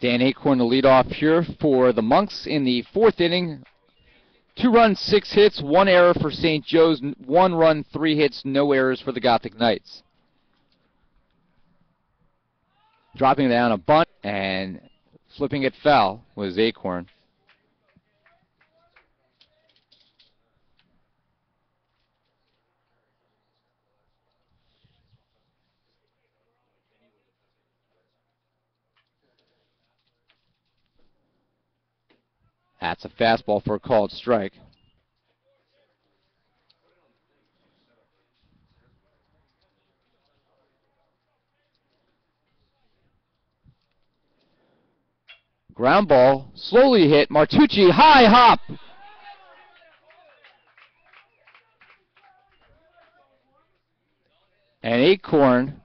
Speaker 1: Dan Acorn the leadoff here for the Monks in the 4th inning. 2 runs, 6 hits, 1 error for St. Joe's, 1 run, 3 hits, no errors for the Gothic Knights. Dropping down a bunt and flipping it foul was Acorn. That's a fastball for a called strike. Ground ball, slowly hit. Martucci, high hop. And Acorn,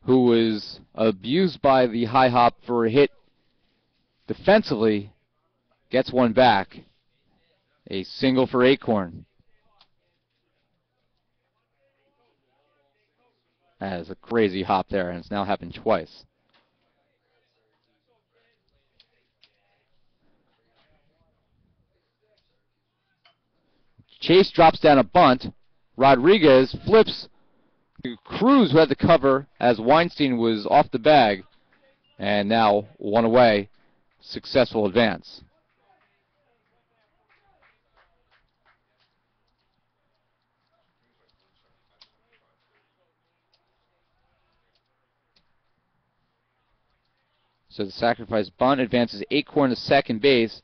Speaker 1: who was abused by the high hop for a hit defensively, gets one back. A single for Acorn. That is a crazy hop there, and it's now happened twice. Chase drops down a bunt. Rodriguez flips Cruz, who had the cover, as Weinstein was off the bag, and now one away. Successful advance. So the sacrifice bunt advances Acorn to second base.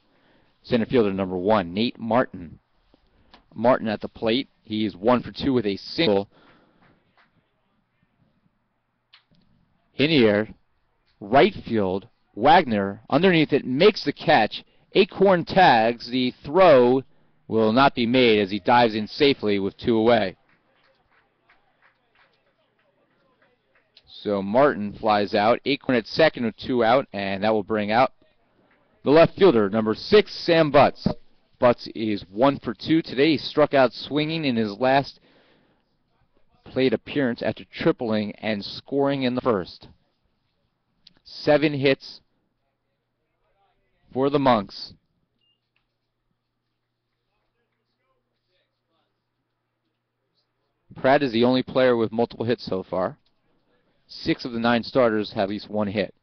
Speaker 1: Center fielder number 1, Nate Martin. Martin at the plate. He's 1 for 2 with a single. In the air, right field. Wagner underneath it makes the catch. Acorn tags. The throw will not be made as he dives in safely with 2 away. So Martin flies out. Acorn at second with 2 out, and that will bring out the left fielder, number 6, Sam Butts. Butts is 1 for 2 today. He struck out swinging in his last plate appearance after tripling and scoring in the first. 7 hits for the Monks. Pratt is the only player with multiple hits so far. 6 of the 9 starters have at least 1 hit.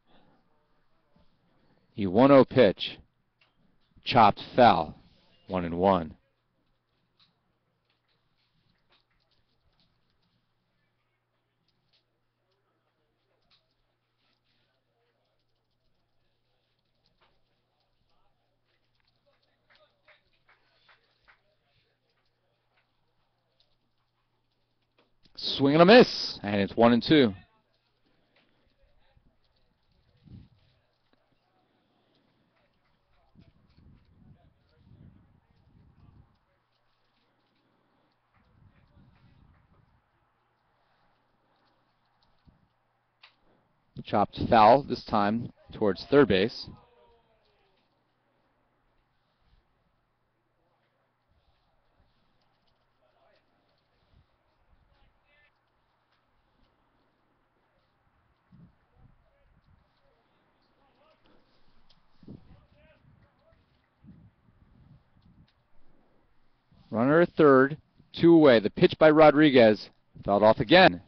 Speaker 1: The 1-0 pitch. Chopped foul. 1-1. Swing and a miss, and it's 1-2. Chopped foul this time towards third base. Runner at third, 2 away. The pitch by Rodriguez fouled off again.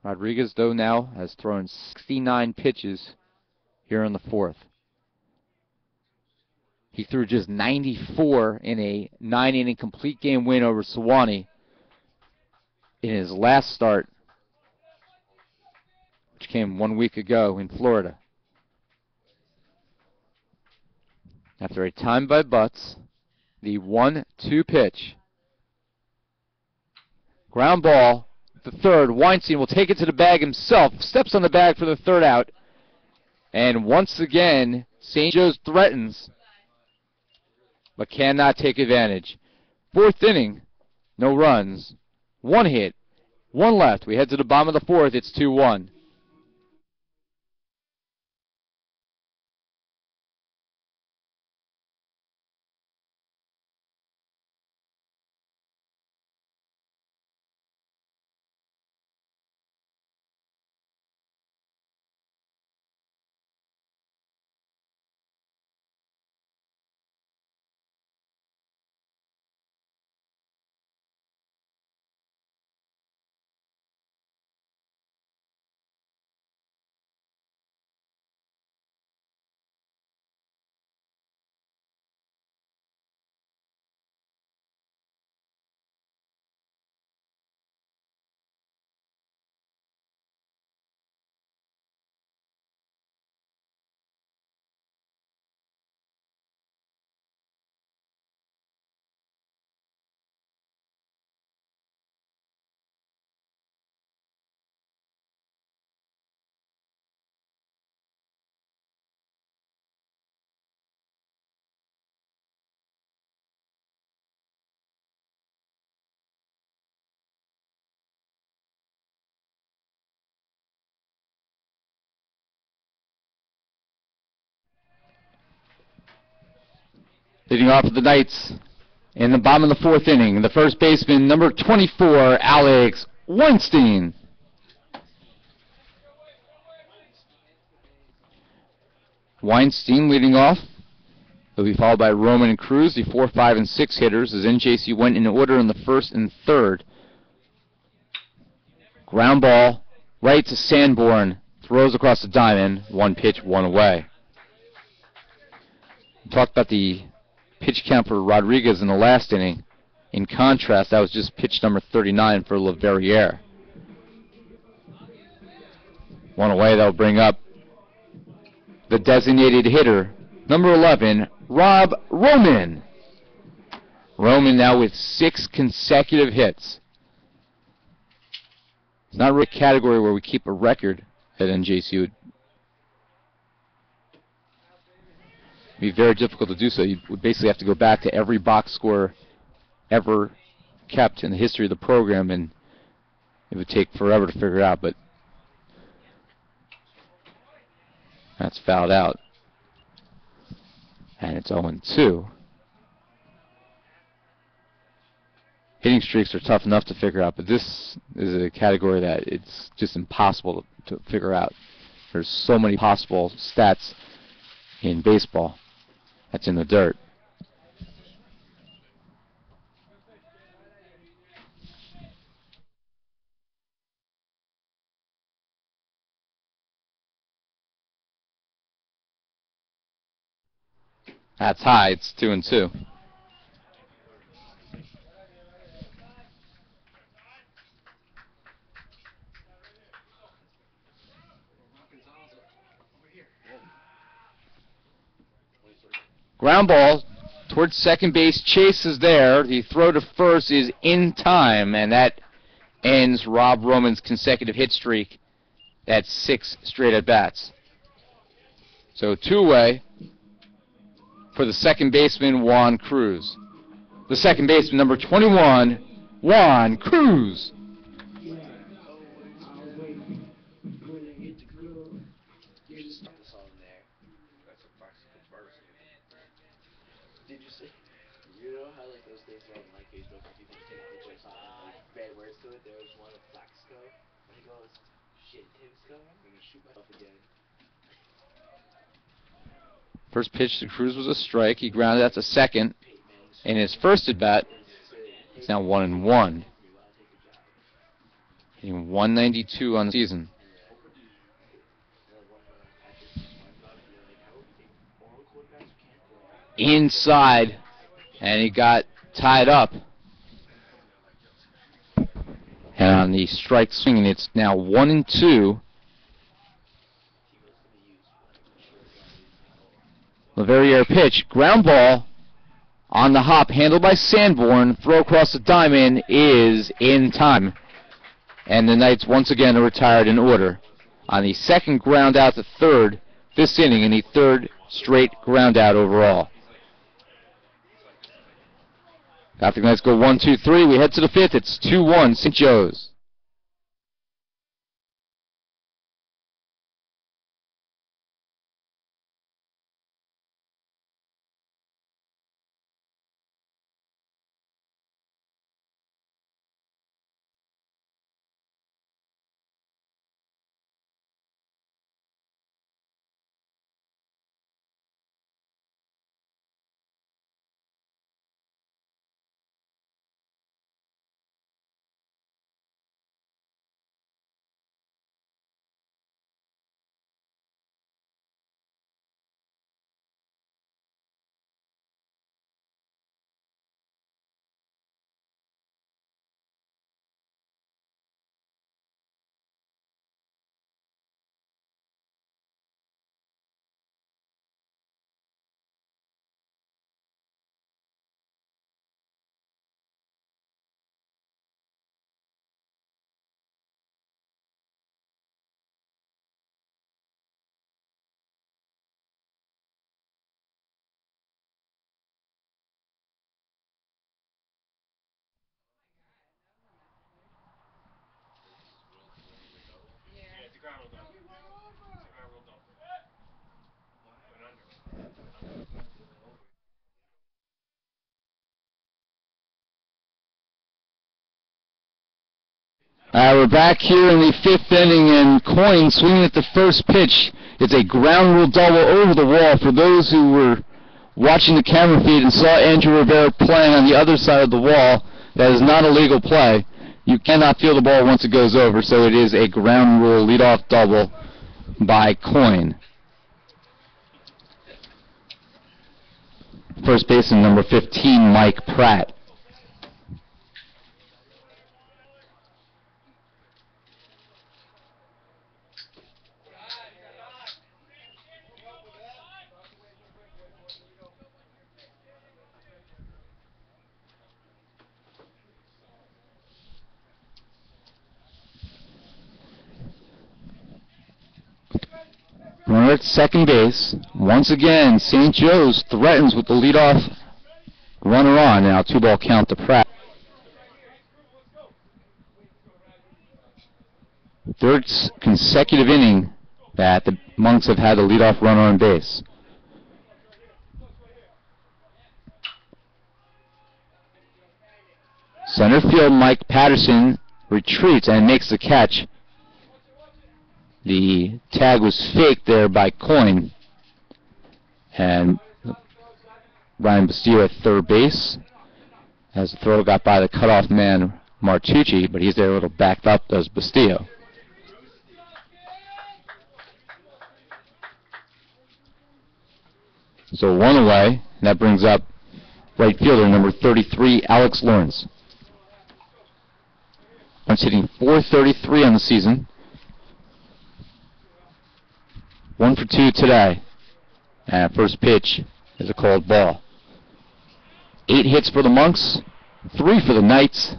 Speaker 1: Rodriguez, though, now has thrown 69 pitches here in the 4th. He threw just 94 in a 9-inning complete game win over Sewanee in his last start, which came 1 week ago in Florida. After a time by Butts, the 1-2 pitch. Ground ball, the third. Weinstein will take it to the bag himself, steps on the bag for the 3rd out. And once again, St. Joe's threatens, but cannot take advantage. 4th inning, no runs, 1 hit, 1 left. We head to the bottom of the 4th. It's 2-1. Leading off for the Knights in the bottom of the fourth inning, the first baseman, number 24, Alex Weinstein. Weinstein leading off. He'll be followed by Roman and Cruz, the 4, 5, and 6 hitters, as NJCU went in order in the first and third. Ground ball right to Sanborn. Throws across the diamond. 1 pitch, 1 away. We talked about the pitch count for Rodriguez in the last inning. In contrast, that was just pitch number 39 for LaVerriere. 1 away, that'll bring up the designated hitter, number 11, Rob Roman. Roman now with 6 consecutive hits. It's not really a category where we keep a record at NJCU. It'd be very difficult to do so. You would basically have to go back to every box score ever kept in the history of the program, and it would take forever to figure it out, but that's fouled out. And it's 0-2. Hitting streaks are tough enough to figure out, but this is a category that it's just impossible to figure out. There's so many possible stats in baseball that's in the dirt. That's high. It's 2-2. Ground ball towards second base. Chase is there. The throw to first is in time, and that ends Rob Roman's consecutive hit streak. That's 6 straight at-bats. So 2 away for the second baseman, Juan Cruz. The second baseman, number 21, Juan Cruz.
Speaker 2: Did you see? You know how like those things are on like Facebook, people take pictures on like bad words to it. There was one of Flaxco, and he goes, "Shit, Timsco, I'm gonna shoot myself again."
Speaker 1: First pitch to Cruz was a strike. He grounded out to second. In his first at bat, it's now 1-1. Hitting 192 on the season. Inside, and he got tied up. And on the strike swing, it's now 1-2. LaVerriere pitch, ground ball on the hop, handled by Sanborn. Throw across the diamond is in time. And the Knights once again are retired in order. On the second ground out to third this inning, and the third straight ground out overall. After the Knights go 1, 2, 3, we head to the fifth. It's 2-1 St. Joe's. We're back here in the 5th inning, and Coyne swinging at the first pitch. It's a ground rule double over the wall. For those who were watching the camera feed and saw Andrew Rivera playing on the other side of the wall, that is not a legal play. You cannot feel the ball once it goes over, so it is a ground rule leadoff double by Coyne. First baseman number 15, Mike Pratt. Runner at second base. Once again, St. Joe's threatens with the leadoff runner on. Now 2-ball count to Pratt. Third consecutive inning that the Monks have had a leadoff runner on base. Center field Mike Patterson retreats and makes the catch. The tag was faked there by Coyne. And Ryan Bastillo at third base, as the throw got by the cutoff man Martucci, but he's there a little backed up, does Bastillo. So 1 away, and that brings up right fielder number 33, Alex Lawrence. Lawrence hitting .433 on the season. 1 for 2 today. And first pitch is a called ball. 8 hits for the Monks, 3 for the Knights.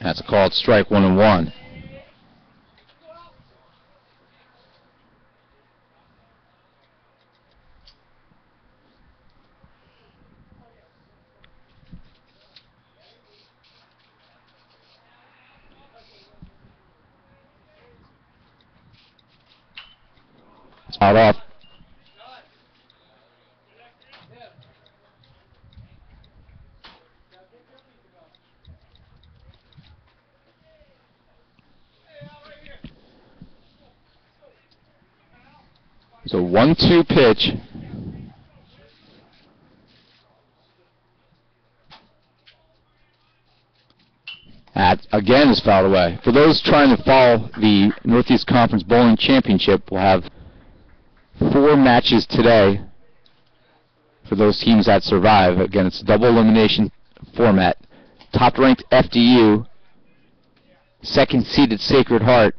Speaker 1: That's a called strike, 1-1. Out off. So 1-2 pitch. That again is fouled away. For those trying to follow the Northeast Conference Bowling Championship, we'll have 4 matches today for those teams that survive. Again, it's a double elimination format. Top-ranked FDU, second-seeded Sacred Heart,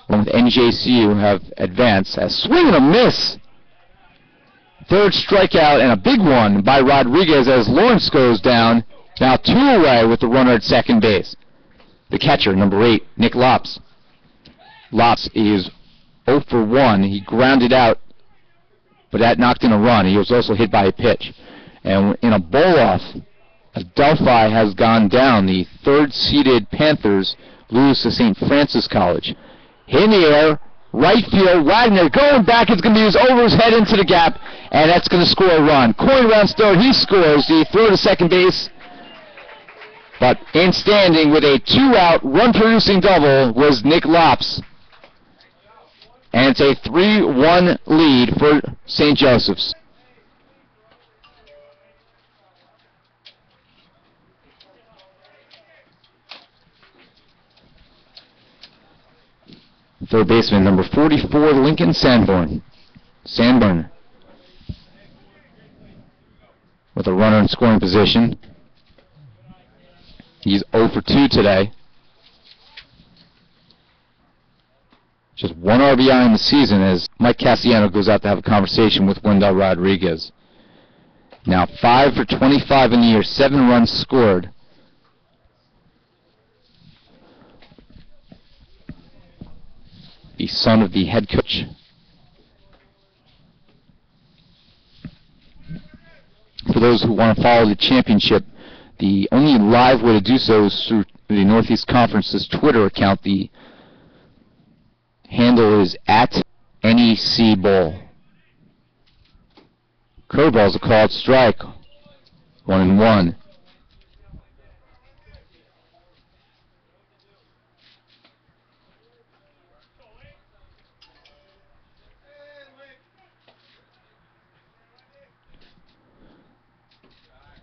Speaker 1: along with NJCU, have advanced. A swing and a miss. Third strikeout and a big one by Rodriguez as Lawrence goes down. Now 2 away with the runner at second base. The catcher, number 8, Nick Lops. Lops is 0 for 1. He grounded out, but that knocked in a run. He was also hit by a pitch. And in a bowl-off, as Delphi has gone down, the third-seeded Panthers lose to St. Francis College. Hit in the air, right field, Wagner going back. It's going to be over his head into the gap, and that's going to score a run. Coyne rounds third. He scores. The throw to second base. But in standing with a 2-out run-producing double was Nick Lops. And it's a 3-1 lead for St. Joseph's. Third baseman, number 44, Lincoln Sanborn. Sanborn with a runner in scoring position. He's 0 for 2 today. Just 1 RBI in the season as Mike Cassiano goes out to have a conversation with Wendell Rodriguez. Now 5 for 25 in the year, 7 runs scored. The son of the head coach. For those who want to follow the championship, the only live way to do so is through the Northeast Conference's Twitter account. The handle is @NEC Bowl. Curveball's a called strike. 1-1.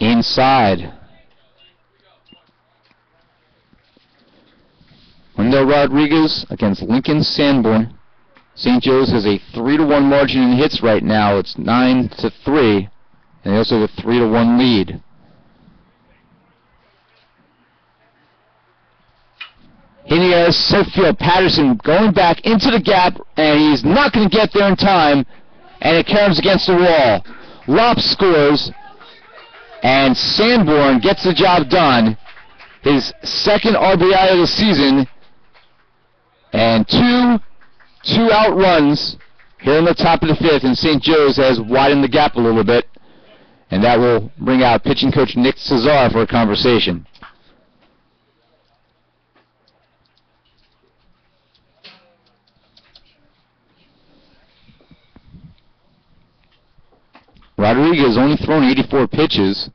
Speaker 1: Inside. Wendell Rodriguez against Lincoln Sanborn. St. Joe's has a 3-1 margin in hits right now. It's 9-3, and they also have a 3-1 lead. Hitting as Sofield Patterson going back into the gap, and he's not going to get there in time, and it comes against the wall. Lop scores, and Sanborn gets the job done. His second RBI of the season, and two-out runs here in the top of the fifth, and St. Joe's has widened the gap a little bit, and that will bring out pitching coach Nick Cesar for a conversation. Rodriguez only thrown 84 pitches.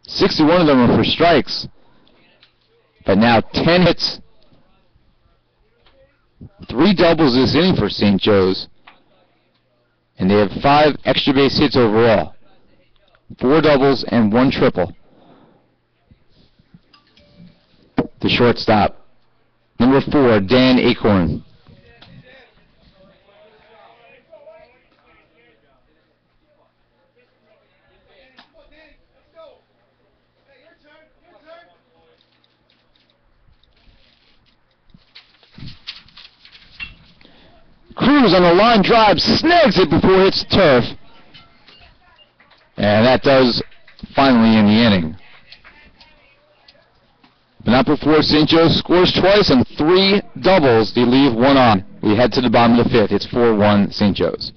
Speaker 1: 61 of them are for strikes. But now 10 hits. 3 doubles this inning for St. Joe's. And they have 5 extra base hits overall. 4 doubles and 1 triple. The shortstop, number 4, Dan Acorn. Cruz on the line drive, snags it before it hits the turf. And that does finally end the inning. But not before St. Joe's scores twice and 3 doubles. They leave 1 on. We head to the bottom of the fifth. It's 4-1 St. Joe's.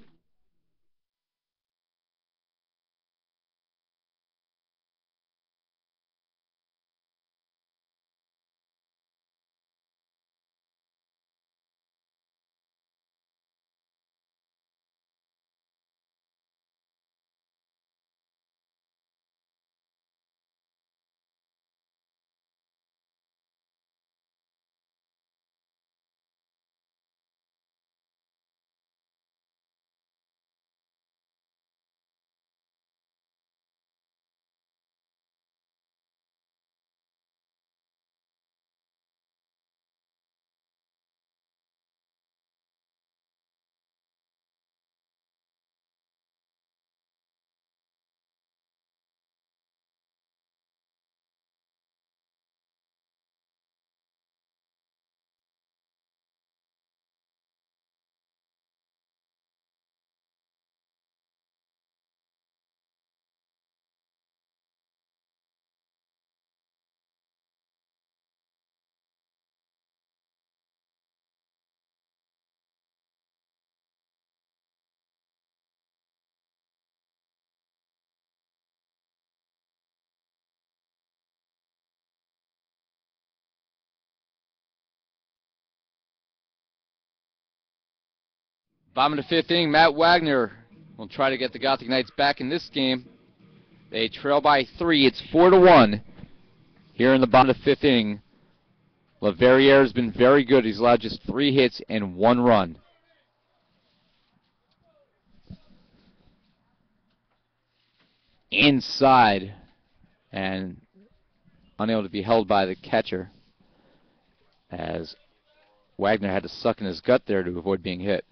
Speaker 1: Bottom of the fifth inning, Matt Wagner will try to get the Gothic Knights back in this game. They trail by 3. It's 4-1 here in the bottom of the fifth inning. LaVerriere has been very good. He's allowed just 3 hits and 1 run. Inside, and unable to be held by the catcher, as Wagner had to suck in his gut there to avoid being hit.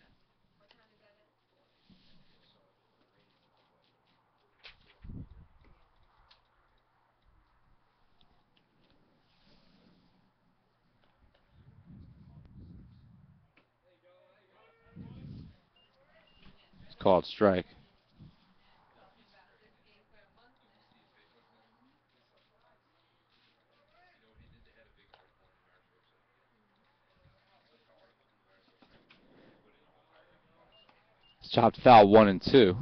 Speaker 1: It's called strike. It's chopped foul 1 and 2.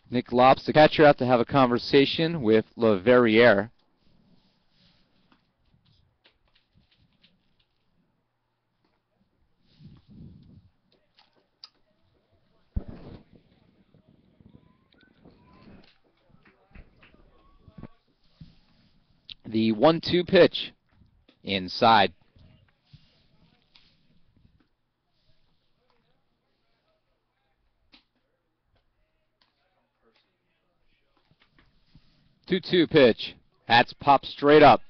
Speaker 1: Nick Lops, the catcher, out to have a conversation with LaVerriere. The 1-2 pitch inside. Two-two pitch. That's popped straight up.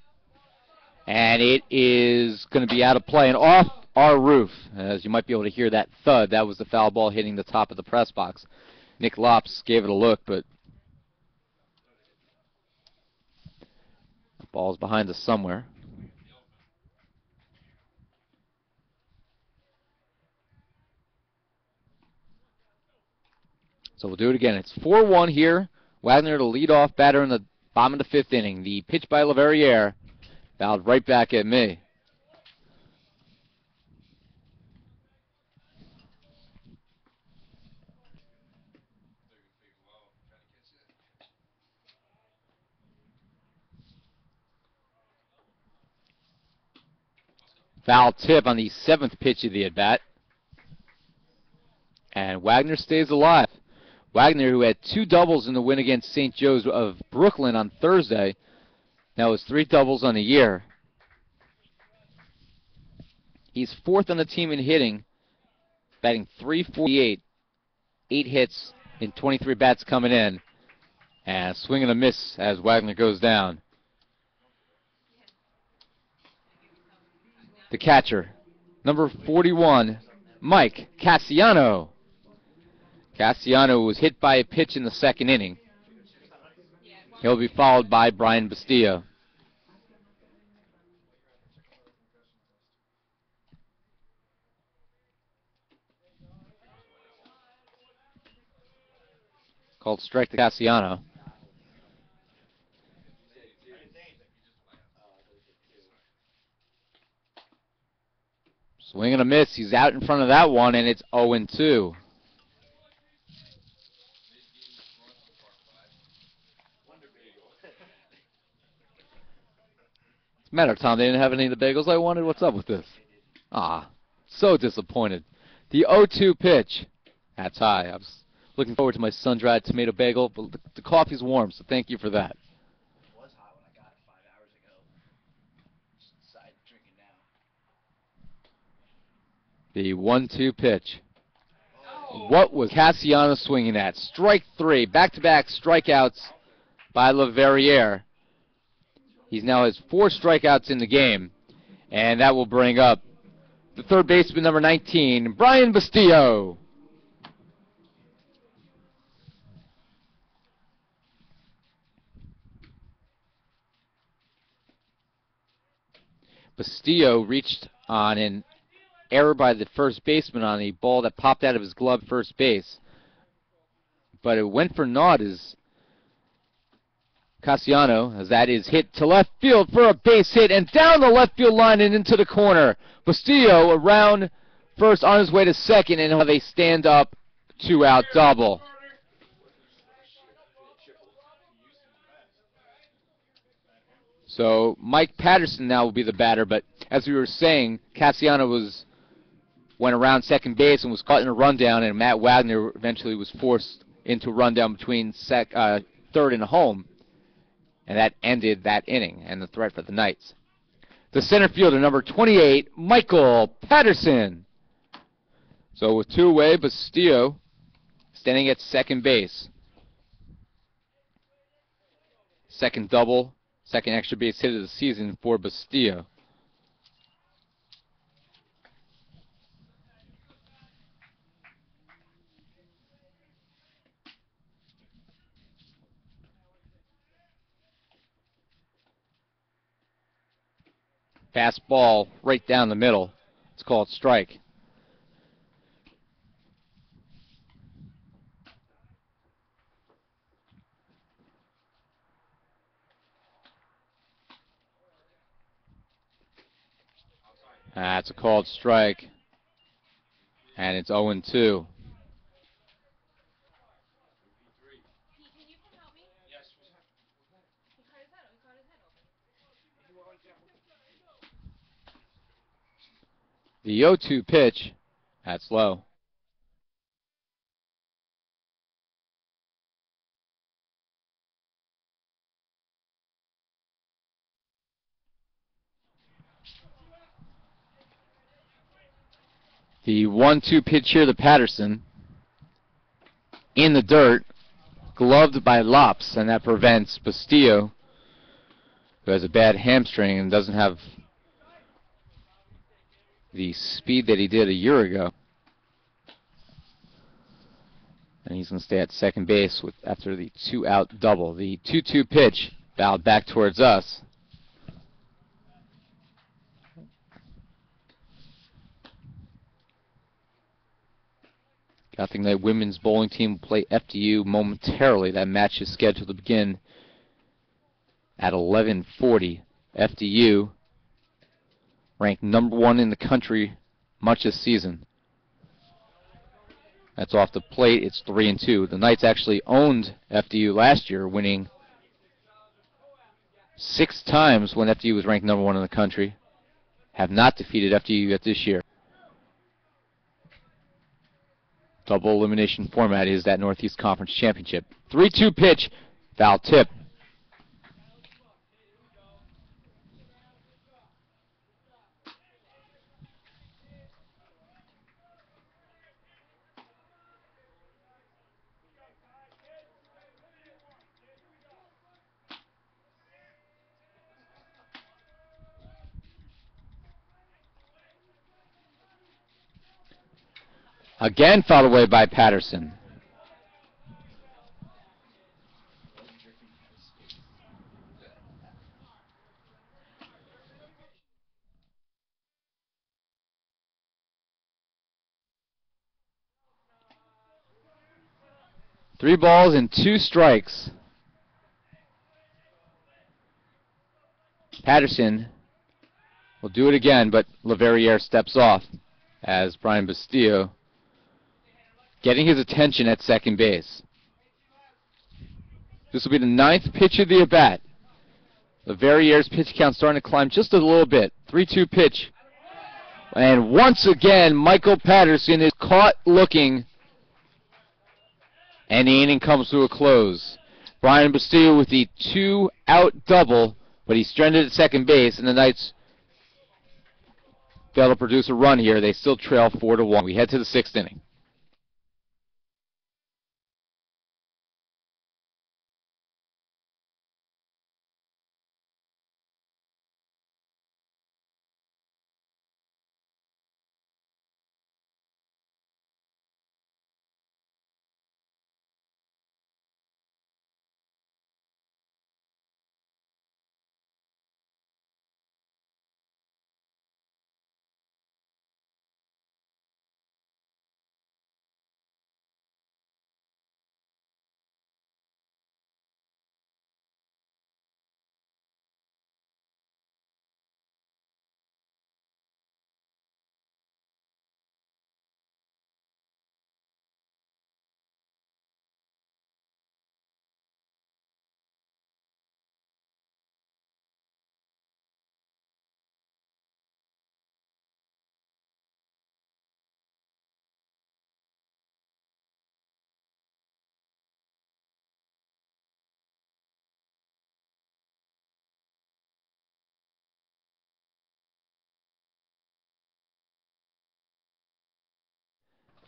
Speaker 1: And it is going to be out of play and off our roof. As you might be able to hear that thud, that was the foul ball hitting the top of the press box. Nick Lops gave it a look, but the ball's behind us somewhere. So we'll do it again. It's 4-1 here. Wagner, the leadoff batter in the bottom of the fifth inning. The pitch by LaVerriere fouled right back at me. Foul tip on the seventh pitch of the at-bat. And Wagner stays alive. Wagner, who had 2 doubles in the win against St. Joe's of Brooklyn on Thursday, now has 3 doubles on the year. He's 4th on the team in hitting, batting .348, 8 hits in 23 bats coming in, and a swing and a miss as Wagner goes down. The catcher, number 41, Mike Cassiano. Cassiano was hit by a pitch in the second inning. He'll be followed by Brian Bastillo. Called strike to Cassiano. Swing and a miss. He's out in front of that one, and it's 0-2. What's the matter, Tom? They didn't have any of the bagels I wanted? What's up with this? Ah, so disappointed. The 0-2 pitch. That's high. I was looking forward to my sun-dried tomato bagel, but the coffee's warm, so thank you for that.
Speaker 2: It was hot when I got it 5 hours ago. Just decided to drink it now.
Speaker 1: The 1-2 pitch. What was Cassiano swinging at? Strike 3. Back-to-back strikeouts by LaVerriere. He's now has 4 strikeouts in the game, and that will bring up the third baseman, number 19, Brian Bastillo. Bastillo reached on an error by the first baseman on a ball that popped out of his glove first base, but it went for naught as Cassiano, as that is hit to left field for a base hit and down the left field line and into the corner. Bastillo around first on his way to second, and have a stand-up 2-out double. So Mike Patterson now will be the batter, but as we were saying, Cassiano went around second base and was caught in a rundown, and Matt Wagner eventually was forced into a rundown between third and home. And that ended that inning and the threat for the Knights. The center fielder, number 28, Michael Patterson. So with 2 away, Bastillo standing at second base. Second double, second extra base hit of the season for Bastillo. Fastball right down the middle. It's called strike. That's a called strike. And it's 0-2. The 0-2 pitch, that's low. The 1-2 pitch here to Patterson. In the dirt, gloved by Lops, and that prevents Bastillo, who has a bad hamstring and doesn't have the speed that he did a year ago. And he's going to stay at second base after the 2-out double. The 2-2 pitch fouled back towards us. Gathering that women's bowling team will play FDU momentarily. That match is scheduled to begin at 11:40. FDU ranked #1 in the country much this season. That's off the plate. It's 3-2. The Knights actually owned FDU last year, winning 6 times when FDU was ranked #1 in the country. Have not defeated FDU yet this year. Double elimination format is that Northeast Conference Championship. 3-2 pitch, foul tip. Again fouled away by Patterson. Three balls and 2 strikes. Patterson will do it again, but Leverrier steps off as Brian Bastillo getting his attention at second base. This will be the 9th pitch of the at-bat. Leverrier's pitch count starting to climb just a little bit. 3-2 pitch. And once again, Michael Patterson is caught looking, and the inning comes to a close. Brian Bastillo with the 2-out double, but he's stranded at second base, and the Knights fail to produce a run here. They still trail 4-1. We head to the 6th inning.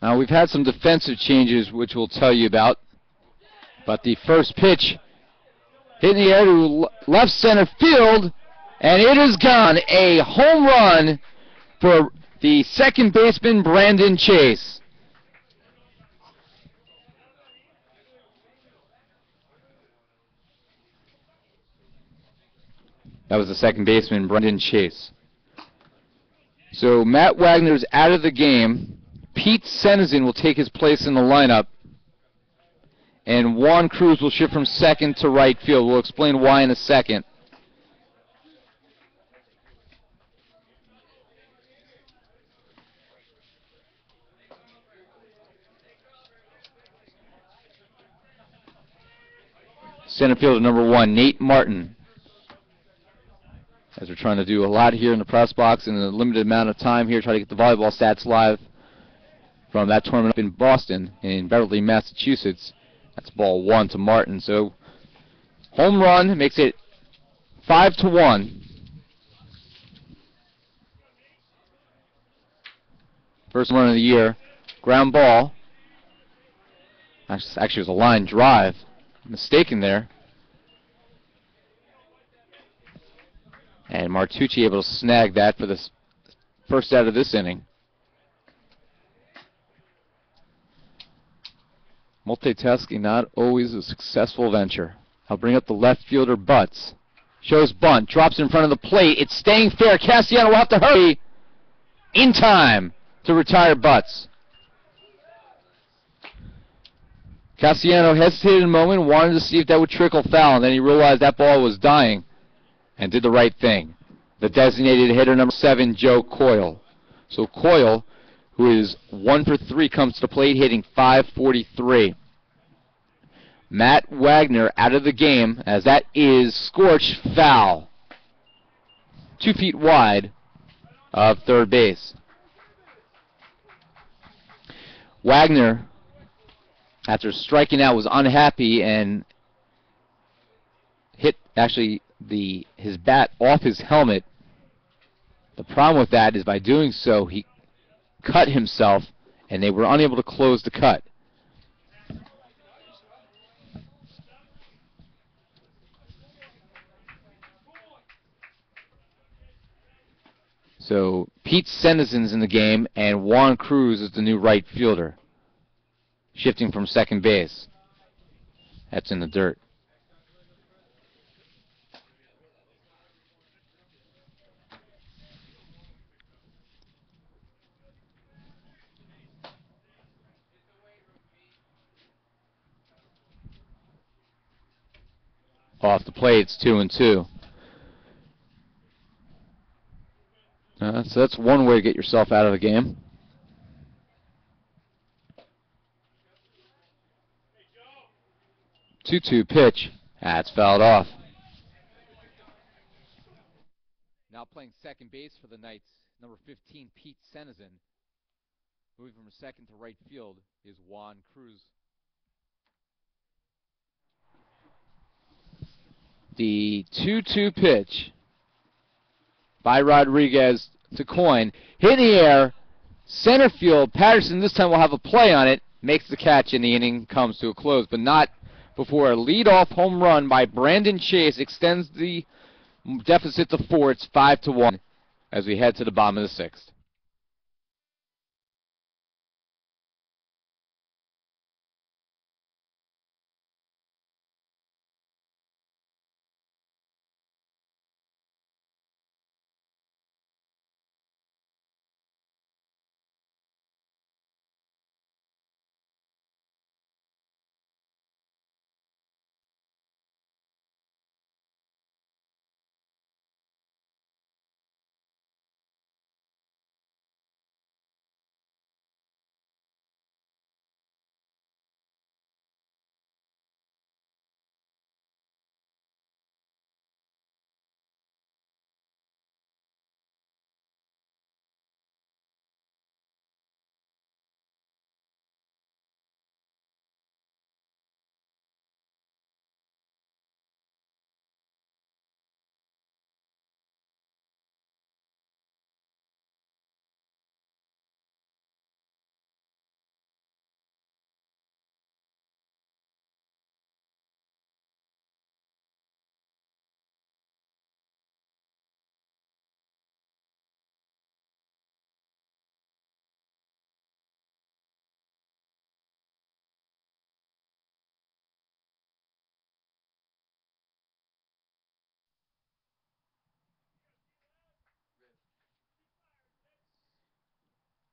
Speaker 1: Now, we've had some defensive changes, which we'll tell you about. But the first pitch hit in the air to left center field, and it is gone. A home run for the second baseman, Brandon Chase. That was the second baseman, Brandon Chase. So Matt Wagner's out of the game. Pete Senizin will take his place in the lineup, and Juan Cruz will shift from second to right field. We'll explain why in a second. Center fielder number 1, Nate Martin. as we're trying to do a lot here in the press box in a limited amount of time here, try to get the volleyball stats live from that tournament up in Boston, in Beverly, Massachusetts. That's ball 1 to Martin. So home run makes it 5-1. First run of the year. Ground ball. Actually, it was a line drive. Mistaken there. And Martucci able to snag that for the first out of this inning. Multitasking not always a successful venture. I'll bring up the left fielder, Butts. Shows bunt, drops in front of the plate. It's staying fair. Cassiano will have to hurry in time to retire Butts. Cassiano hesitated a moment, wanted to see if that would trickle foul, and then he realized that ball was dying and did the right thing. The designated hitter, number 7, Joe Coyle. So Coyle, who is 1 for 3, comes to the plate hitting .543. Matt Wagner out of the game, as that is scorched foul. 2 feet wide of third base. Wagner, after striking out, was unhappy and hit actually his bat off his helmet. The problem with that is by doing so, he cut himself, and they were unable to close the cut. So Pete Sendezen's in the game, and Juan Cruz is the new right fielder, shifting from second base. That's in the dirt. Off the plate, it's 2-2. So that's one way to get yourself out of the game. Two-two pitch. That's fouled off. Now playing second base for the Knights, number 15, Pete Sendezen. Moving from second to right field is Juan Cruz. The 2-2 pitch by Rodriguez to Coyne. Hit in the air. Center field. Patterson this time will have a play on it. Makes the catch, and the inning comes to a close, but not before a leadoff home run by Brandon Chase extends the deficit to 4. It's 5-1 as we head to the bottom of the 6th.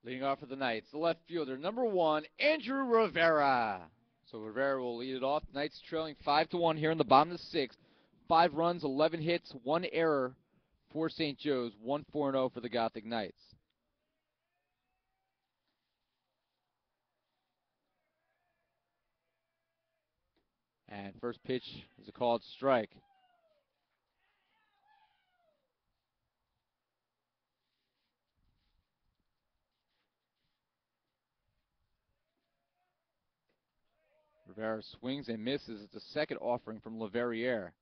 Speaker 1: Leading off for the Knights, the left fielder, number 1, Andrew Rivera. So Rivera will lead it off. Knights trailing 5-1 here in the bottom of the 6th. 5 runs, 11 hits, 1 error for St. Joe's. 1-4-0 for the Gothic Knights. And first pitch is a called strike. Rivera swings and misses. It's a second offering from LeVerrier.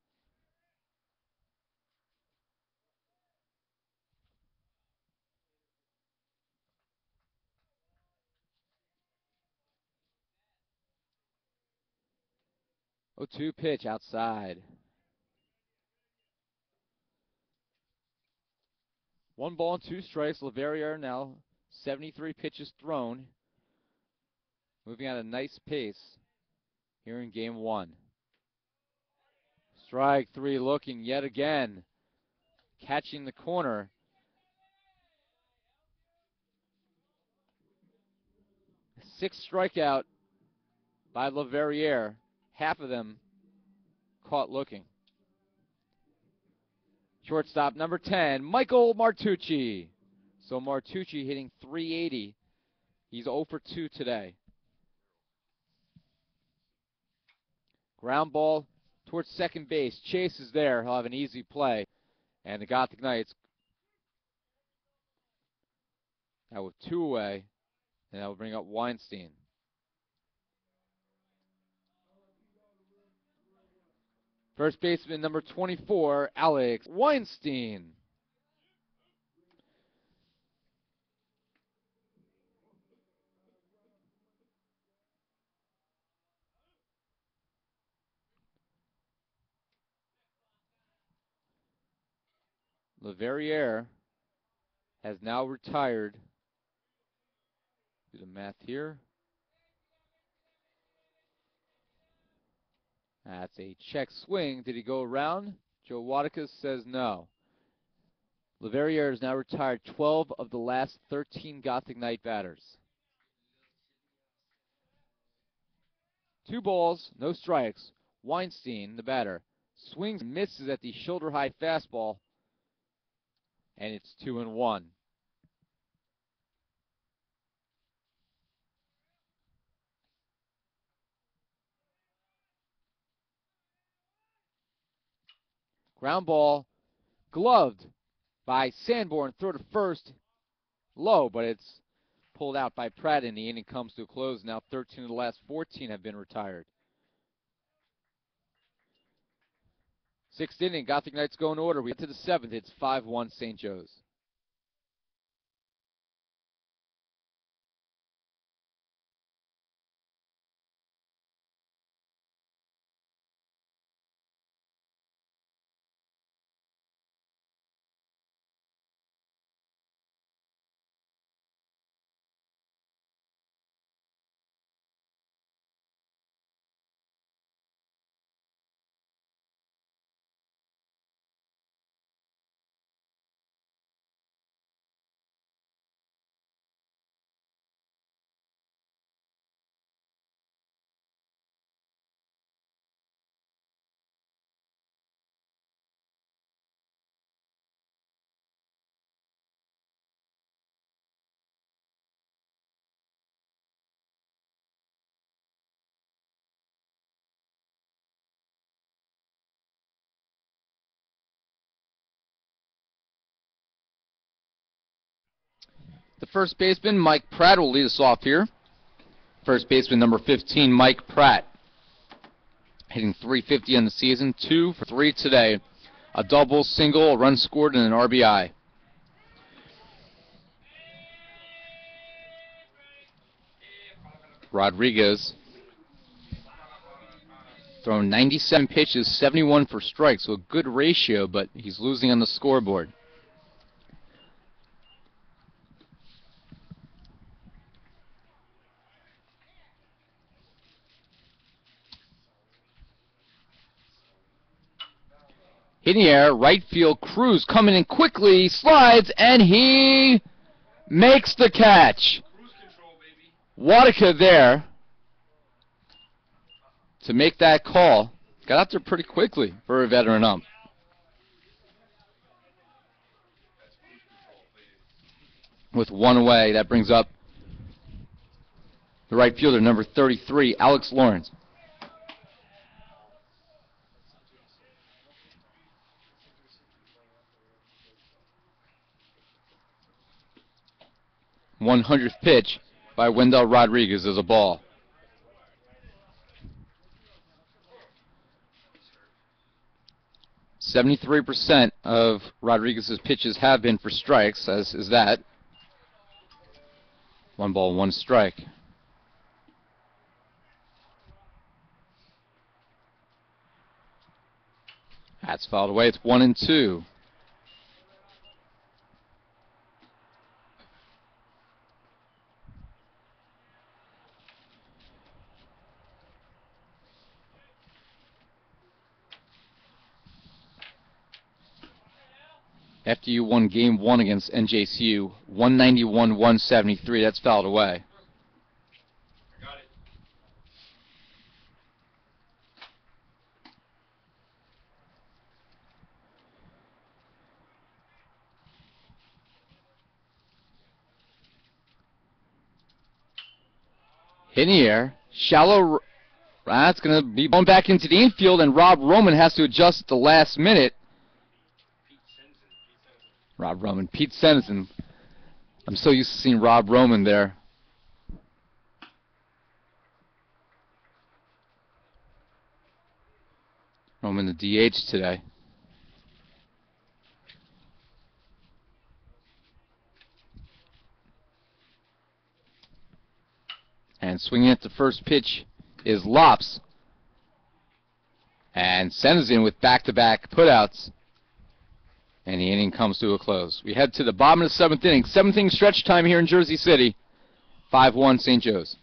Speaker 1: Oh, 2 pitch outside. 1 ball and 2 strikes. LeVerrier now 73 pitches thrown. Moving at a nice pace here in game 1. Strike 3 looking yet again. Catching the corner. 6 strikeout by LeVerrier. Half of them caught looking. Shortstop number 10, Michael Martucci. So Martucci hitting .380. He's 0 for 2 today. Ground ball towards second base. Chase is there. He'll have an easy play. And the Gothic Knights now with 2 away. And that will bring up Weinstein. First baseman number 24, Alex Weinstein. LeVerrier has now retired. Do the math here. That's a check swing. Did he go around? Joe Wadicka says no. LeVerrier has now retired 12 of the last 13 Gothic Knight batters. 2 balls, no strikes. Weinstein, the batter, swings and misses at the shoulder-high fastball, and it's 2-1. Ground ball, gloved by Sanborn. Throw to first, low, but it's pulled out by Pratt, and the inning comes to a close. Now 13 of the last 14 have been retired. 6th inning, Gothic Knights go in order. We get to the 7th. It's 5-1 St. Joe's. The first baseman, Mike Pratt, will lead us off here. First baseman number 15, Mike Pratt, hitting .350 on the season, 2 for 3 today. A double, single, a run scored, and an RBI. Rodriguez thrown 97 pitches, 71 for strikes, so a good ratio, but he's losing on the scoreboard. In the air, right field, Cruz coming in quickly, slides, and he makes the catch. Wadicka there to make that call. Got out there pretty quickly for a veteran ump. With 1 away, that brings up the right fielder, number 33, Alex Lawrence. #100th pitch by Wendell Rodriguez is a ball. 73% of Rodriguez's pitches have been for strikes, as is that. 1 ball, 1 strike. That's fouled away. It's 1-2. FDU won Game 1 against NJCU, 191-173. That's fouled away.
Speaker 3: Got it.
Speaker 1: Hit in the air. Shallow. That's going to be going back into the infield, and Rob Roman has to adjust at the last minute. Rob Roman. Pete Sensen. I'm so used to seeing Rob Roman there. Roman the DH today. And swinging at the first pitch is Lops. And Sensen with back-to-back putouts. And the inning comes to a close. We head to the bottom of the 7th inning. 7th inning stretch time here in Jersey City. 5-1 St. Joe's.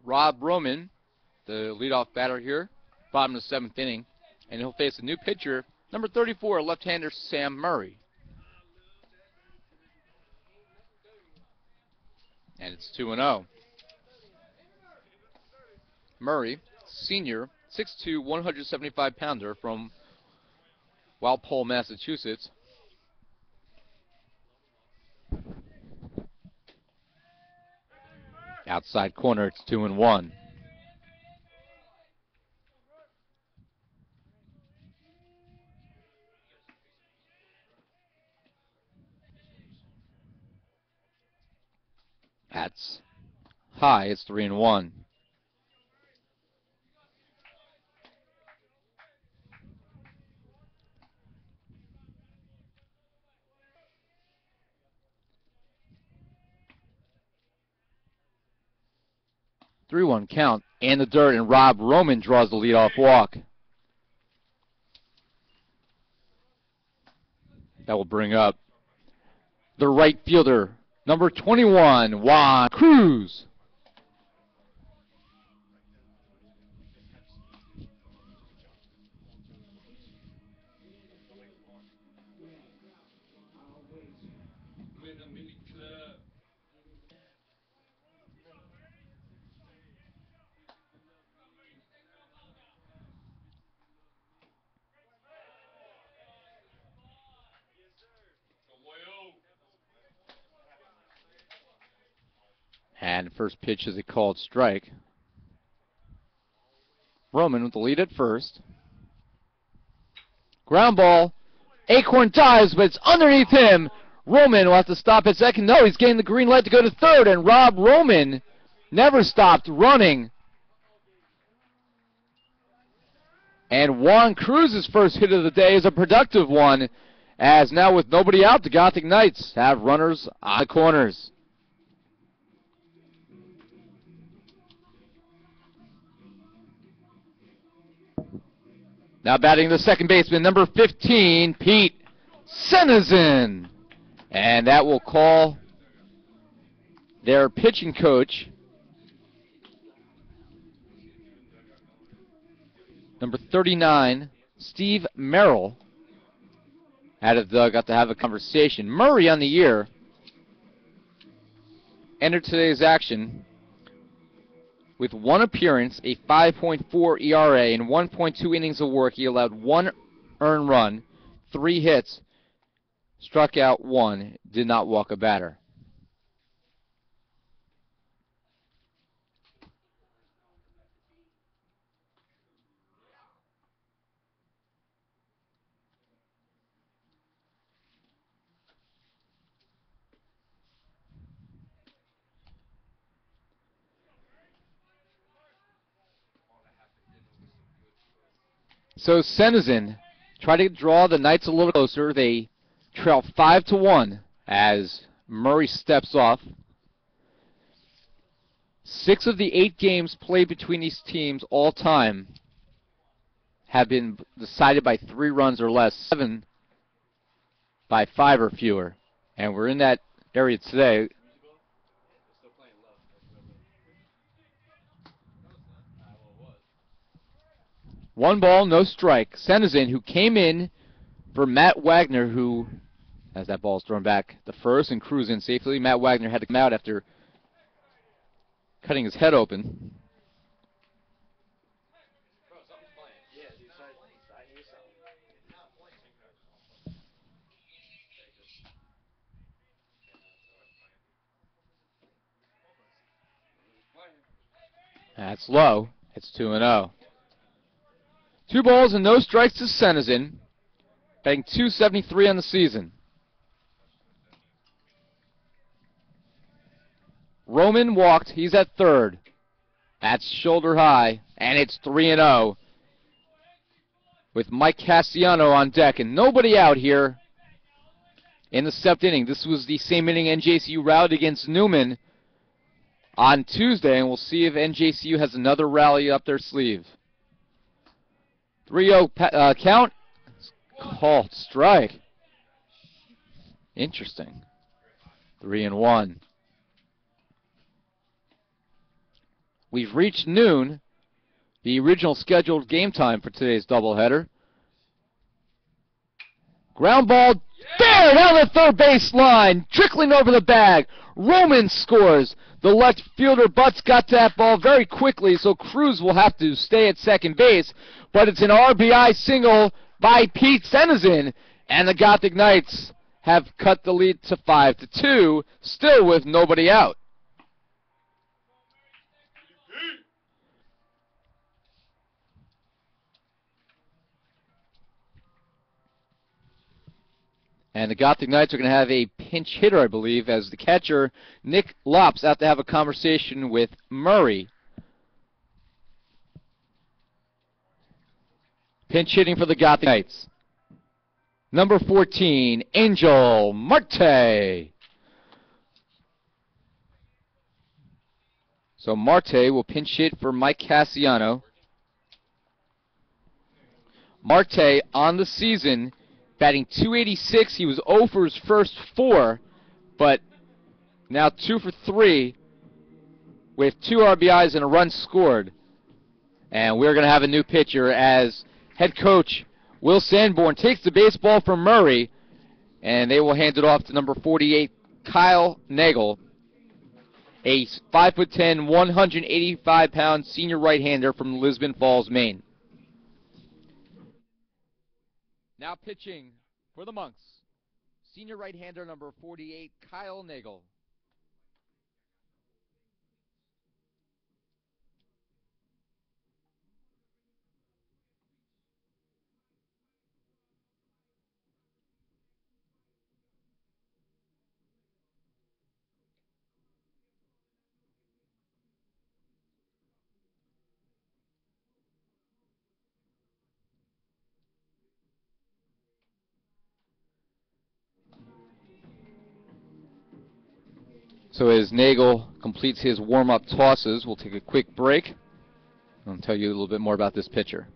Speaker 1: Rob Roman, the leadoff batter here, bottom of the 7th inning, and he'll face a new pitcher, number 34, left-hander Sam Murray. And it's 2-0. Murray, senior, 6'2", 175-pounder from Walpole, Massachusetts. Outside corner, it's 2-1. That's high, it's 3-1. 3-1 count in the dirt, and Rob Roman draws the leadoff walk. That will bring up the right fielder, number 21, Juan Cruz. And first pitch is a called strike. Roman with the lead at first. Ground ball. Acorn dives, but it's underneath him. Roman will have to stop at second. No, he's getting the green light to go to third, and Rob Roman never stopped running. And Juan Cruz's first hit of the day is a productive one, as now with nobody out, the Gothic Knights have runners on the corners. Now batting the second baseman, number 15, Pete Senizin. And that will call their pitching coach, number 39, Steve Merrill, out of the dugout to have a conversation. Murray on the year entered today's action with 1 appearance, a 5.4 ERA, and 1.2 innings of work. He allowed 1 earned run, 3 hits, struck out 1, did not walk a batter. So Senizin tried to draw the Knights a little closer. They trail 5-1 as Murray steps off. 6 of the 8 games played between these teams all time have been decided by 3 runs or less, 7 by 5 or fewer. And we're in that area today. 1 ball, no strike. Senizin, who came in for Matt Wagner, who, as that ball is thrown back the first and cruise in safely. Matt Wagner had to come out after cutting his head open. That's low. It's 2-0. 2 balls and no strikes to Senizin, batting .273 on the season. Roman walked. He's at third. That's shoulder high, and it's 3-0 with Mike Cassiano on deck, and nobody out here in the 7th inning. This was the same inning NJCU routed against Newman on Tuesday, and we'll see if NJCU has another rally up their sleeve. 3-0 count. Called strike. Interesting. 3-1. We've reached noon, the original scheduled game time for today's doubleheader. Ground ball there down the third base line, trickling over the bag. Roman scores. The left fielder Butts got to that ball very quickly, so Cruz will have to stay at second base. But it's an RBI single by Pete Senizin, and the Gothic Knights have cut the lead to 5-2, still with nobody out. And the Gothic Knights are going to have a pinch hitter, I believe, as the catcher, Nick Lops, out to have a conversation with Murray. Pinch hitting for the Gothic Knights. Number 14, Angel Marte. So Marte will pinch hit for Mike Cassiano. Marte on the season, batting .286. He was 0 for his first 4, but now 2 for 3 with 2 RBIs and a run scored. And we're going to have a new pitcher as head coach Will Sanborn takes the baseball from Murray, and they will hand it off to number 48, Kyle Nagel, a 5'10", 185-pound senior right-hander from Lisbon Falls, Maine. Now pitching for the Monks, senior right-hander number 48, Kyle Nagel. So as Nagel completes his warm-up tosses, we'll take a quick break. I'll tell you a little bit more about this pitcher.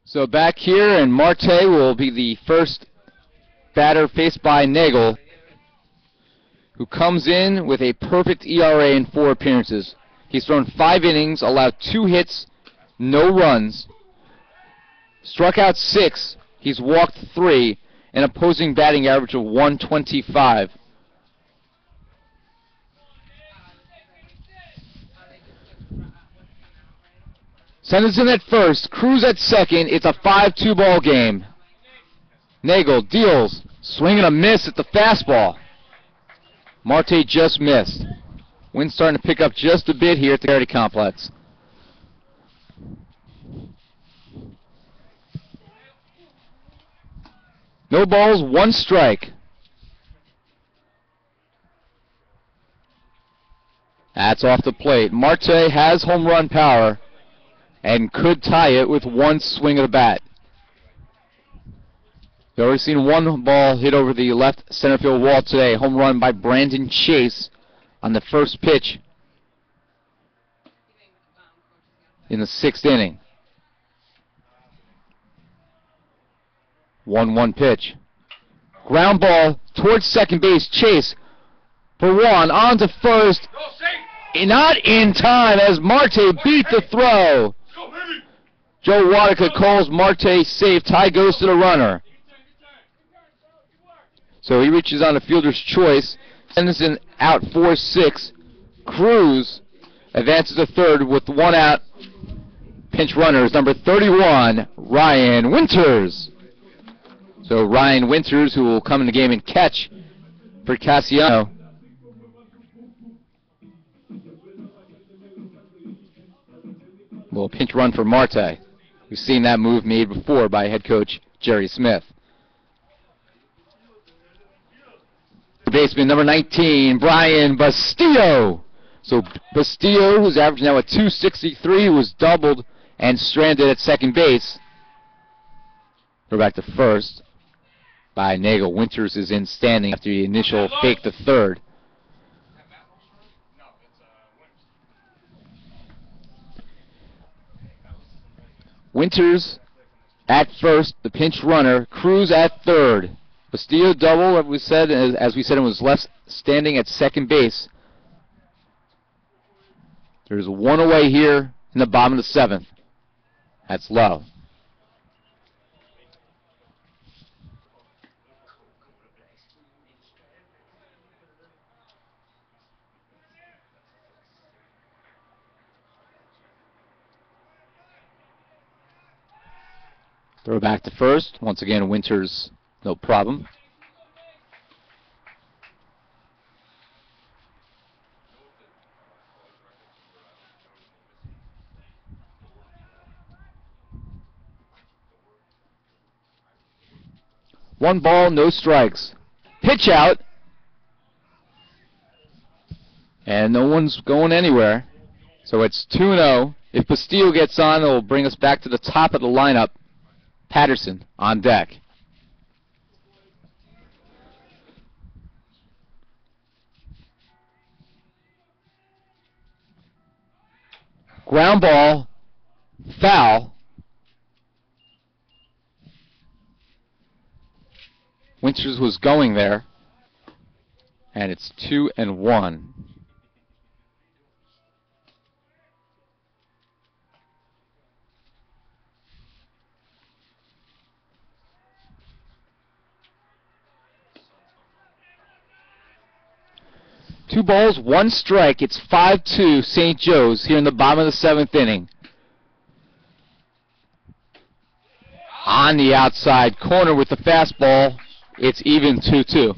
Speaker 1: So back here, and Marte will be the first batter faced by Nagel, who comes in with a perfect ERA in 4 appearances. He's thrown 5 innings, allowed 2 hits, no runs, struck out 6, he's walked 3, an opposing batting average of 125. Senders in at first, Cruz at second. It's a 5-2 ball game. Nagel deals, swing and a miss at the fastball. Marte just missed. Wind's starting to pick up just a bit here at the Charity Complex. No balls, 1 strike. That's off the plate. Marte has home run power and could tie it with 1 swing of the bat. We've already seen 1 ball hit over the left center field wall today. Home run by Brandon Chase on the first pitch in the 6th inning. 1-1 pitch. Ground ball towards second base. Chase for 1 on to first. Not in time as Marte beat the throw. Joe Wadika calls Marte safe. Tie goes to the runner. So he reaches on a fielder's choice. Henderson out 4-6. Cruz advances to third with 1 out. Pinch runner is number 31, Ryan Winters. So Ryan Winters, who will come in the game and catch for Cassiano. Will pinch run for Marte. We've seen that move made before by head coach Jerry Smith. The baseman, number 19, Brian Bastillo. So Bastillo, who's averaging now at .263, was doubled and stranded at second base. Go back to first. by Nagel. Winters is in standing after the initial fake to third. Winters at first, the pinch runner. Cruz at third. Castillo double, as we said, and was left standing at second base. There's one away here in the bottom of the seventh. That's low. Throw back to first. Once again, Winters, no problem. One ball, no strikes. Pitch out. And no one's going anywhere. So it's 2-0. If Castillo gets on, it'll bring us back to the top of the lineup. Patterson on deck. Ground ball, foul. Winters was going there, and it's 2-1. Two balls, one strike. It's 5-2 St. Joe's here in the bottom of the seventh inning. On the outside corner with the fastball, it's even 2-2.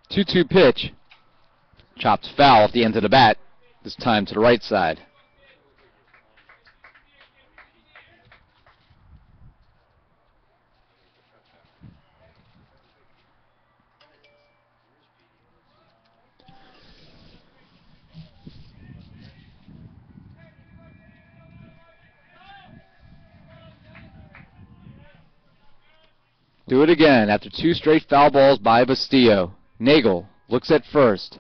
Speaker 1: Two-two pitch. Chopped foul at the end of the bat. This time to the right side. Do it again after two straight foul balls by Bastillo. Nagel looks at first.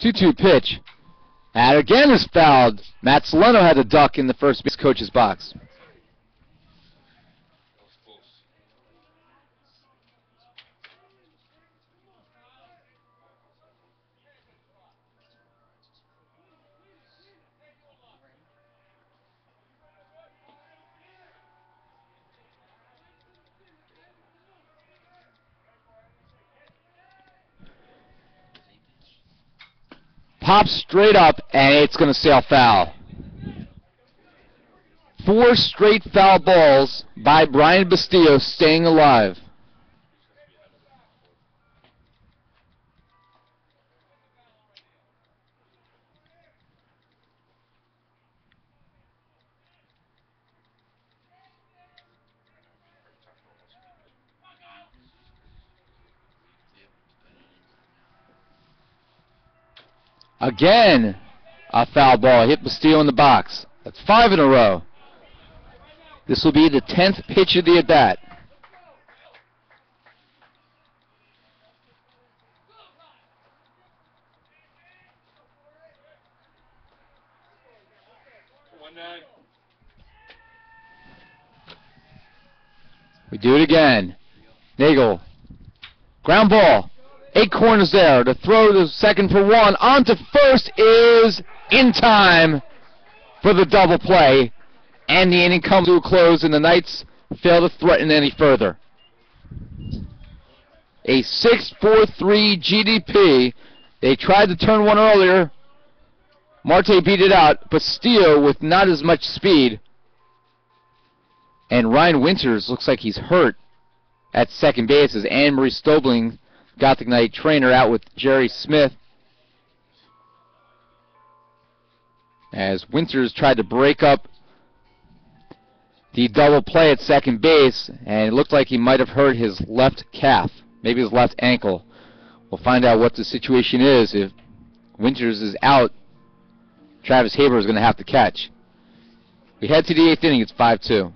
Speaker 1: 2-2 pitch. And again is fouled. Matt Soleno had a duck in the first base coach's box. Pops straight up, and it's going to sail foul. Four straight foul balls by Brian Bastillo, staying alive. Again, a foul ball hit Bastillo in the box. That's 5 in a row. This will be the 10th pitch of the at-bat. We do it again. Nagel. Ground ball. 8 corners there. The throw to second for one. On to first is in time for the double play. And the inning comes to a close, and the Knights fail to threaten any further. A 6-4-3 GDP. They tried to turn one earlier. Marte beat it out. Bastillo with not as much speed. And Ryan Winters looks like he's hurt at second base as Anne-Marie Stobling got the Knight trainer out with Jerry Smith. As Winters tried to break up the double play at second base, and it looked like he might have hurt his left calf, maybe his left ankle. We'll find out what the situation is. If Winters is out, Travis Haber is going to have to catch. We head to the 8th inning. It's 5-2.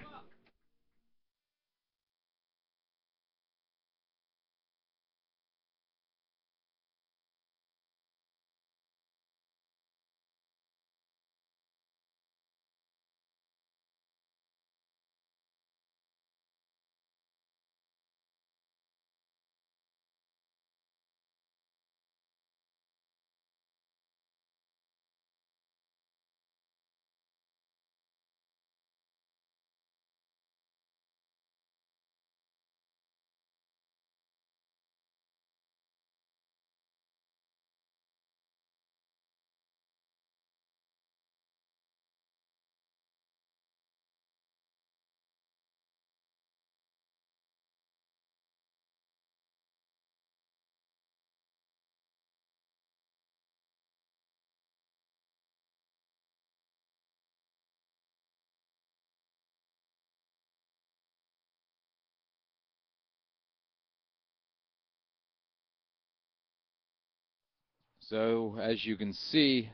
Speaker 1: So, as you can see,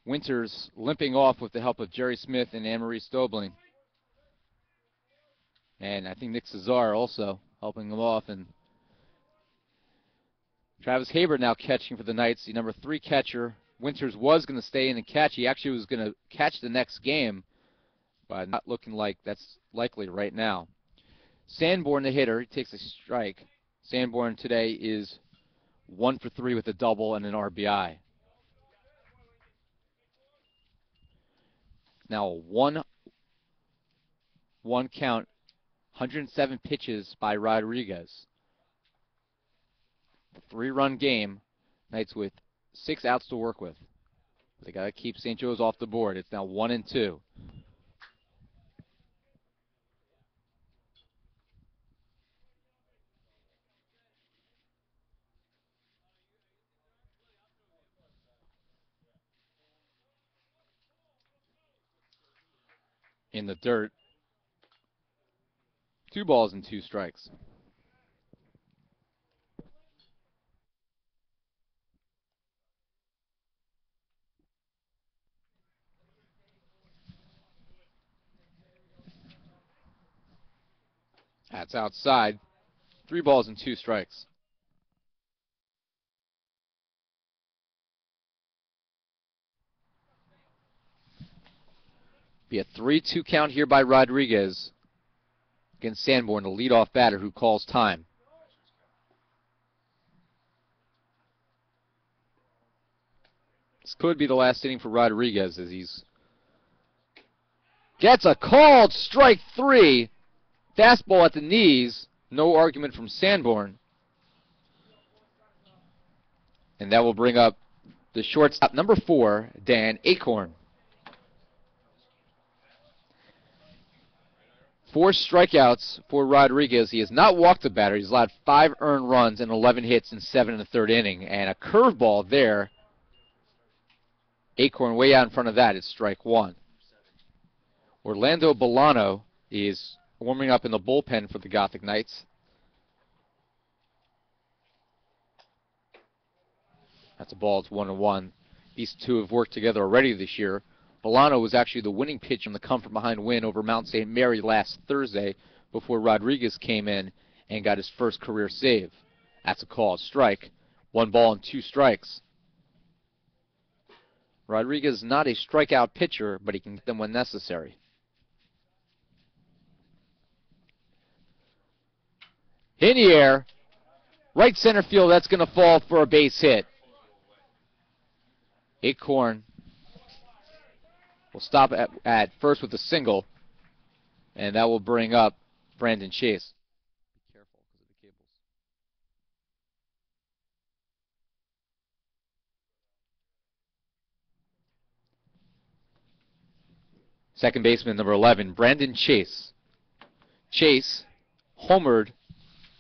Speaker 1: Winters limping off with the help of Jerry Smith and Anne-Marie Stobling. And I think Nick Cesar also helping him off. And Travis Haber now catching for the Knights, the number 3 catcher. Winters was going to stay in and catch. He actually was going to catch the next game, but not looking like that's likely right now. Sanborn, the hitter, he takes a strike. Sanborn today is 1 for 3 with a double and an RBI. Now a 1-1 count, 107 pitches by Rodriguez. A 3-run game, Knights with 6 outs to work with. They got to keep St. Joe's off the board. It's now 1-2. In the dirt. 2 balls and 2 strikes. That's outside. 3 balls and 2 strikes. Be a 3-2 count here by Rodriguez against Sanborn, the leadoff batter who calls time. This could be the last inning for Rodriguez as he's gets a called strike 3. Fastball at the knees. No argument from Sanborn. And that will bring up the shortstop, number 4, Dan Acorn. 4 strikeouts for Rodriguez. He has not walked a batter. He's allowed 5 earned runs and 11 hits in 7 in the 3rd inning. And a curveball there. Acorn way out in front of that is strike 1. Orlando Bolano is warming up in the bullpen for the Gothic Knights. That's a ball. It's 1-1. These two have worked together already this year. Bolano was actually the winning pitch in the come-from-behind win over Mount St. Mary last Thursday before Rodriguez came in and got his first career save. That's a called strike. 1 ball and 2 strikes. Rodriguez is not a strikeout pitcher, but he can get them when necessary. In the air. Right center field, that's going to fall for a base hit. Acorn will stop at first with a single, and that will bring up Brandon Chase. Be careful because of the cables. Second baseman, number 11, Brandon Chase. Chase homered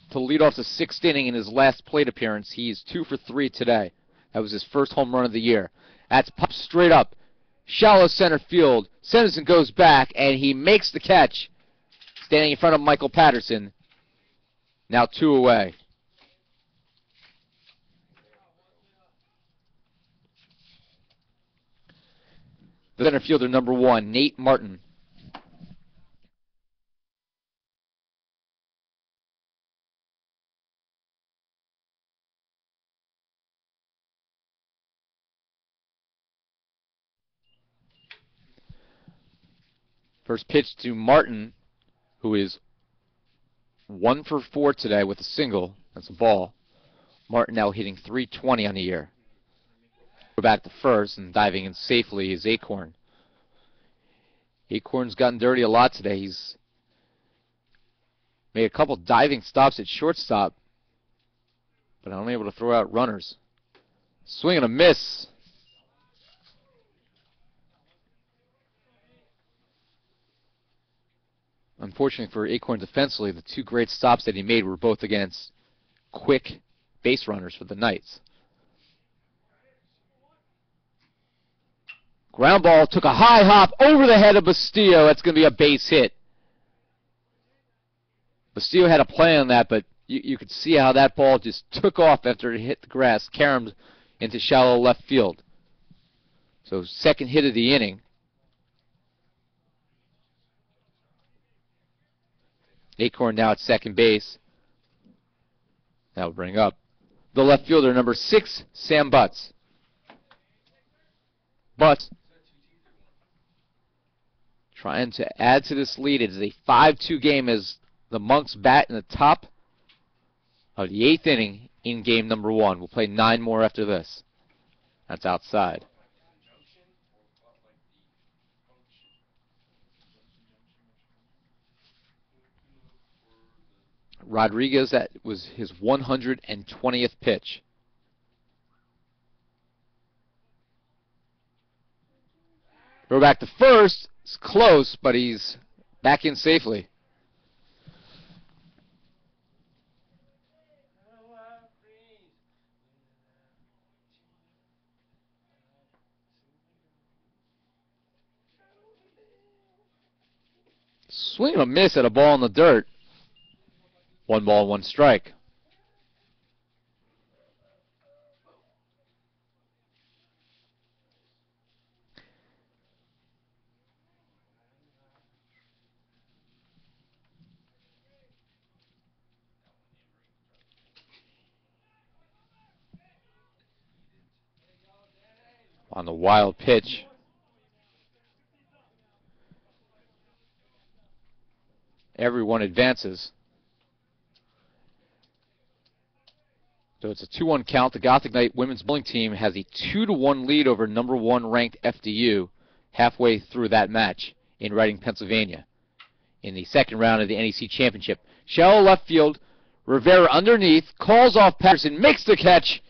Speaker 1: to lead off the 6th inning in his last plate appearance. He is 2 for 3 today. That was his first home run of the year. That's popped straight up. Shallow center field. Sanderson goes back, and he makes the catch. Standing in front of Michael Patterson. Now 2 away. The center fielder, number 1, Nate Martin. First pitch to Martin, who is 1 for 4 today with a single. That's a ball. Martin now hitting .320 on the year. Go back to first, and diving in safely is Acorn. Acorn's gotten dirty a lot today. He's made a couple diving stops at shortstop, but unable to throw out runners. Swing and a miss. Unfortunately for Acorn defensively, the 2 great stops that he made were both against quick base runners for the Knights. Ground ball took a high hop over the head of Bastillo. That's going to be a base hit. Bastillo had a play on that, but you could see how that ball just took off after it hit the grass, caromed into shallow left field. So second hit of the inning. Acorn now at second base. That will bring up the left fielder, number 6, Sam Butts. Butts trying to add to this lead. It is a 5-2 game as the Monks bat in the top of the 8th inning in game number 1. We'll play 9 more after this. That's outside. Rodriguez, that was his 120th pitch. Throw back to first. It's close, but he's back in safely. Swing and a miss at a ball in the dirt. 1 ball, 1 strike. On the wild pitch. Everyone advances. So it's a 2-1 count. The Gothic Knight women's bowling team has a 2-1 lead over number 1 ranked FDU halfway through that match in Reading, Pennsylvania, in the second round of the NEC Championship. Shallow left field. Rivera underneath, calls off Patterson, makes the catch,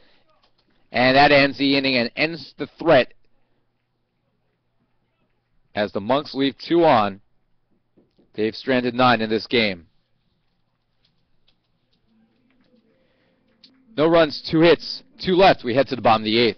Speaker 1: and that ends the inning and ends the threat as the Monks leave 2 on. They've stranded 9 in this game. No runs, 2 hits, 2 left. We head to the bottom of the 8th.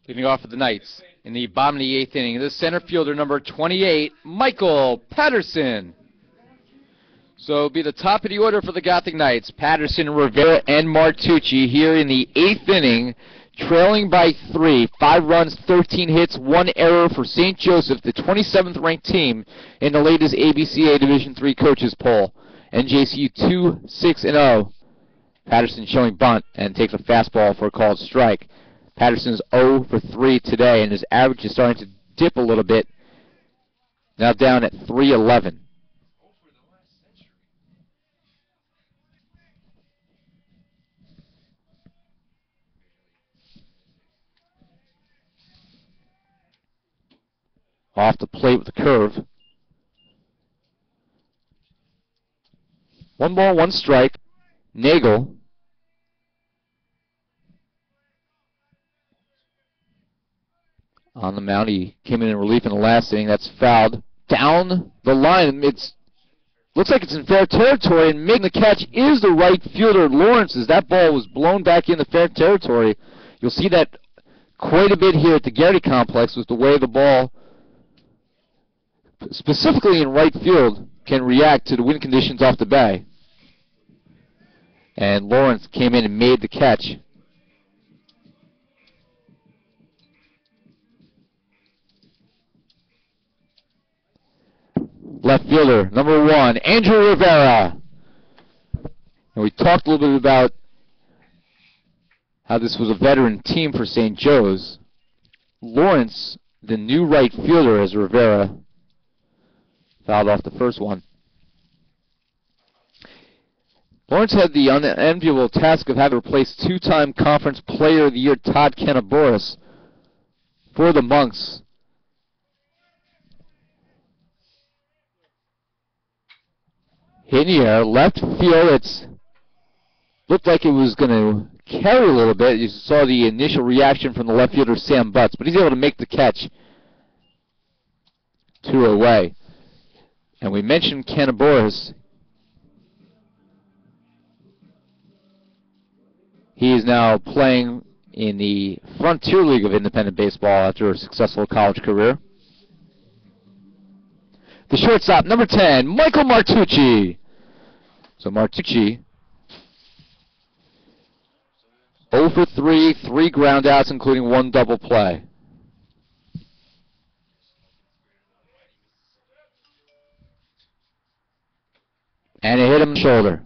Speaker 1: Leading off for the Knights in the bottom of the 8th inning, the center fielder, number 28, Michael Patterson. So it'll be the top of the order for the Gothic Knights. Patterson, Rivera, and Martucci here in the 8th inning, trailing by 3. 5 runs, 13 hits, 1 error for St. Joseph, the 27th ranked team in the latest ABCA Division III coaches poll. NJCU 2-6-0. Patterson showing bunt and takes a fastball for a called strike. Patterson's 0 for 3 today, and his average is starting to dip a little bit. Now down at 311. Off the plate with the curve. 1 ball, 1 strike. Nagel. On the mound, he came in relief in the last inning. That's fouled down the line. It's looks like it's in fair territory, and making the catch is the right fielder, Lawrence, as that ball was blown back into fair territory. You'll see that quite a bit here at the Garrity Complex with the way the ball, specifically in right field, can react to the wind conditions off the bay. And Lawrence came in and made the catch. Left fielder, number 1, Andrew Rivera. And we talked a little bit about how this was a veteran team for St. Joe's. Lawrence, the new right fielder, as Rivera fouled off the first one. Lawrence had the unenviable task of having to replace 2-time Conference Player of the Year Todd Canaboris for the Monks. In the air, left field, it's looked like it was going to carry a little bit. You saw the initial reaction from the left fielder, Sam Butts, but he's able to make the catch 2 away. And we mentioned Canaboris. He is now playing in the Frontier League of Independent Baseball after a successful college career. The shortstop, number 10, Michael Martucci. So Martucci, 0 for 3, 3 groundouts, including 1 double play. And it hit him in the shoulder.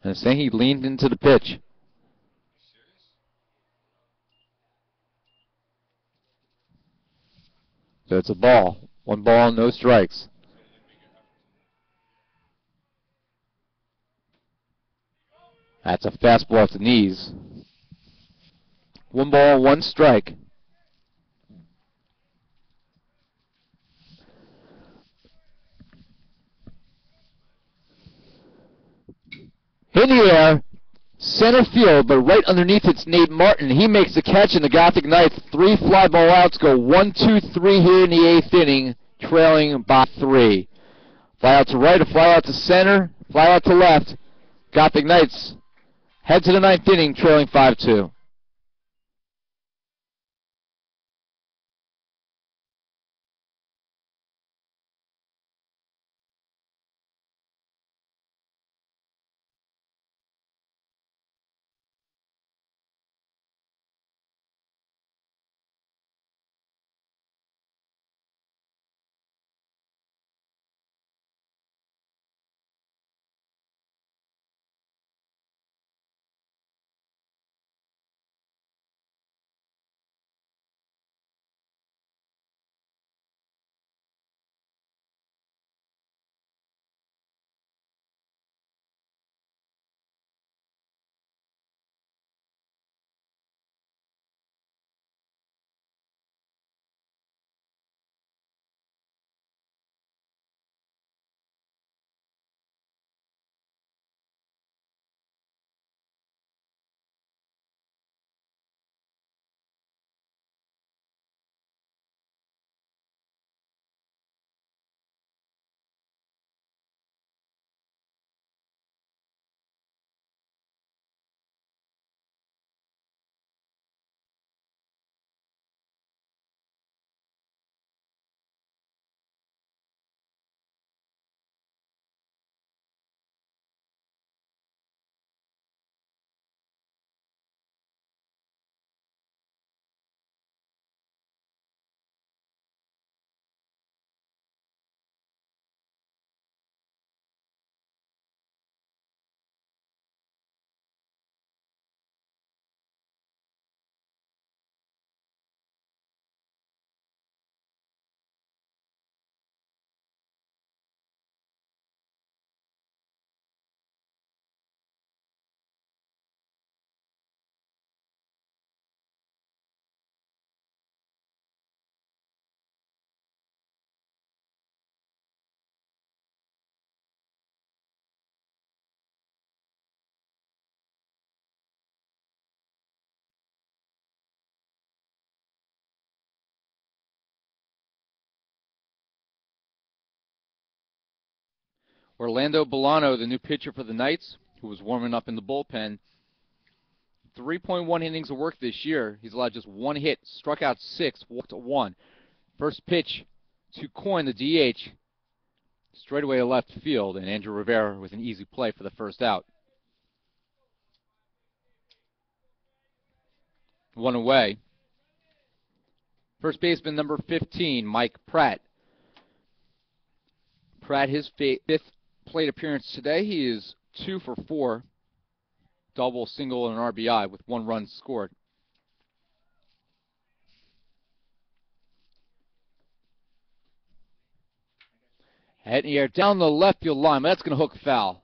Speaker 1: And saying he leaned into the pitch. So it's a ball. 1 ball, no strikes. That's a fastball at the knees. 1 ball, 1 strike. In the air, center field, but right underneath it's Nate Martin. He makes the catch, and the Gothic Knights, 3 fly ball outs, go 1, 2, 3 here in the 8th inning, trailing by 3. Fly out to right, a fly out to center, fly out to left. Gothic Knights head to the 9th inning, trailing 5-2. Orlando Bolano, the new pitcher for the Knights, who was warming up in the bullpen. 3.1 innings of work this year. He's allowed just 1 hit, struck out 6, walked 1. First pitch to Coyne, the DH, straight away to left field, and Andrew Rivera with an easy play for the first out. 1 away. First baseman number 15, Mike Pratt. Pratt, his 5th plate appearance today. He is 2 for 4. Double, single, and an RBI with 1 run scored. Head in the air down the left field line, but that's going to hook foul.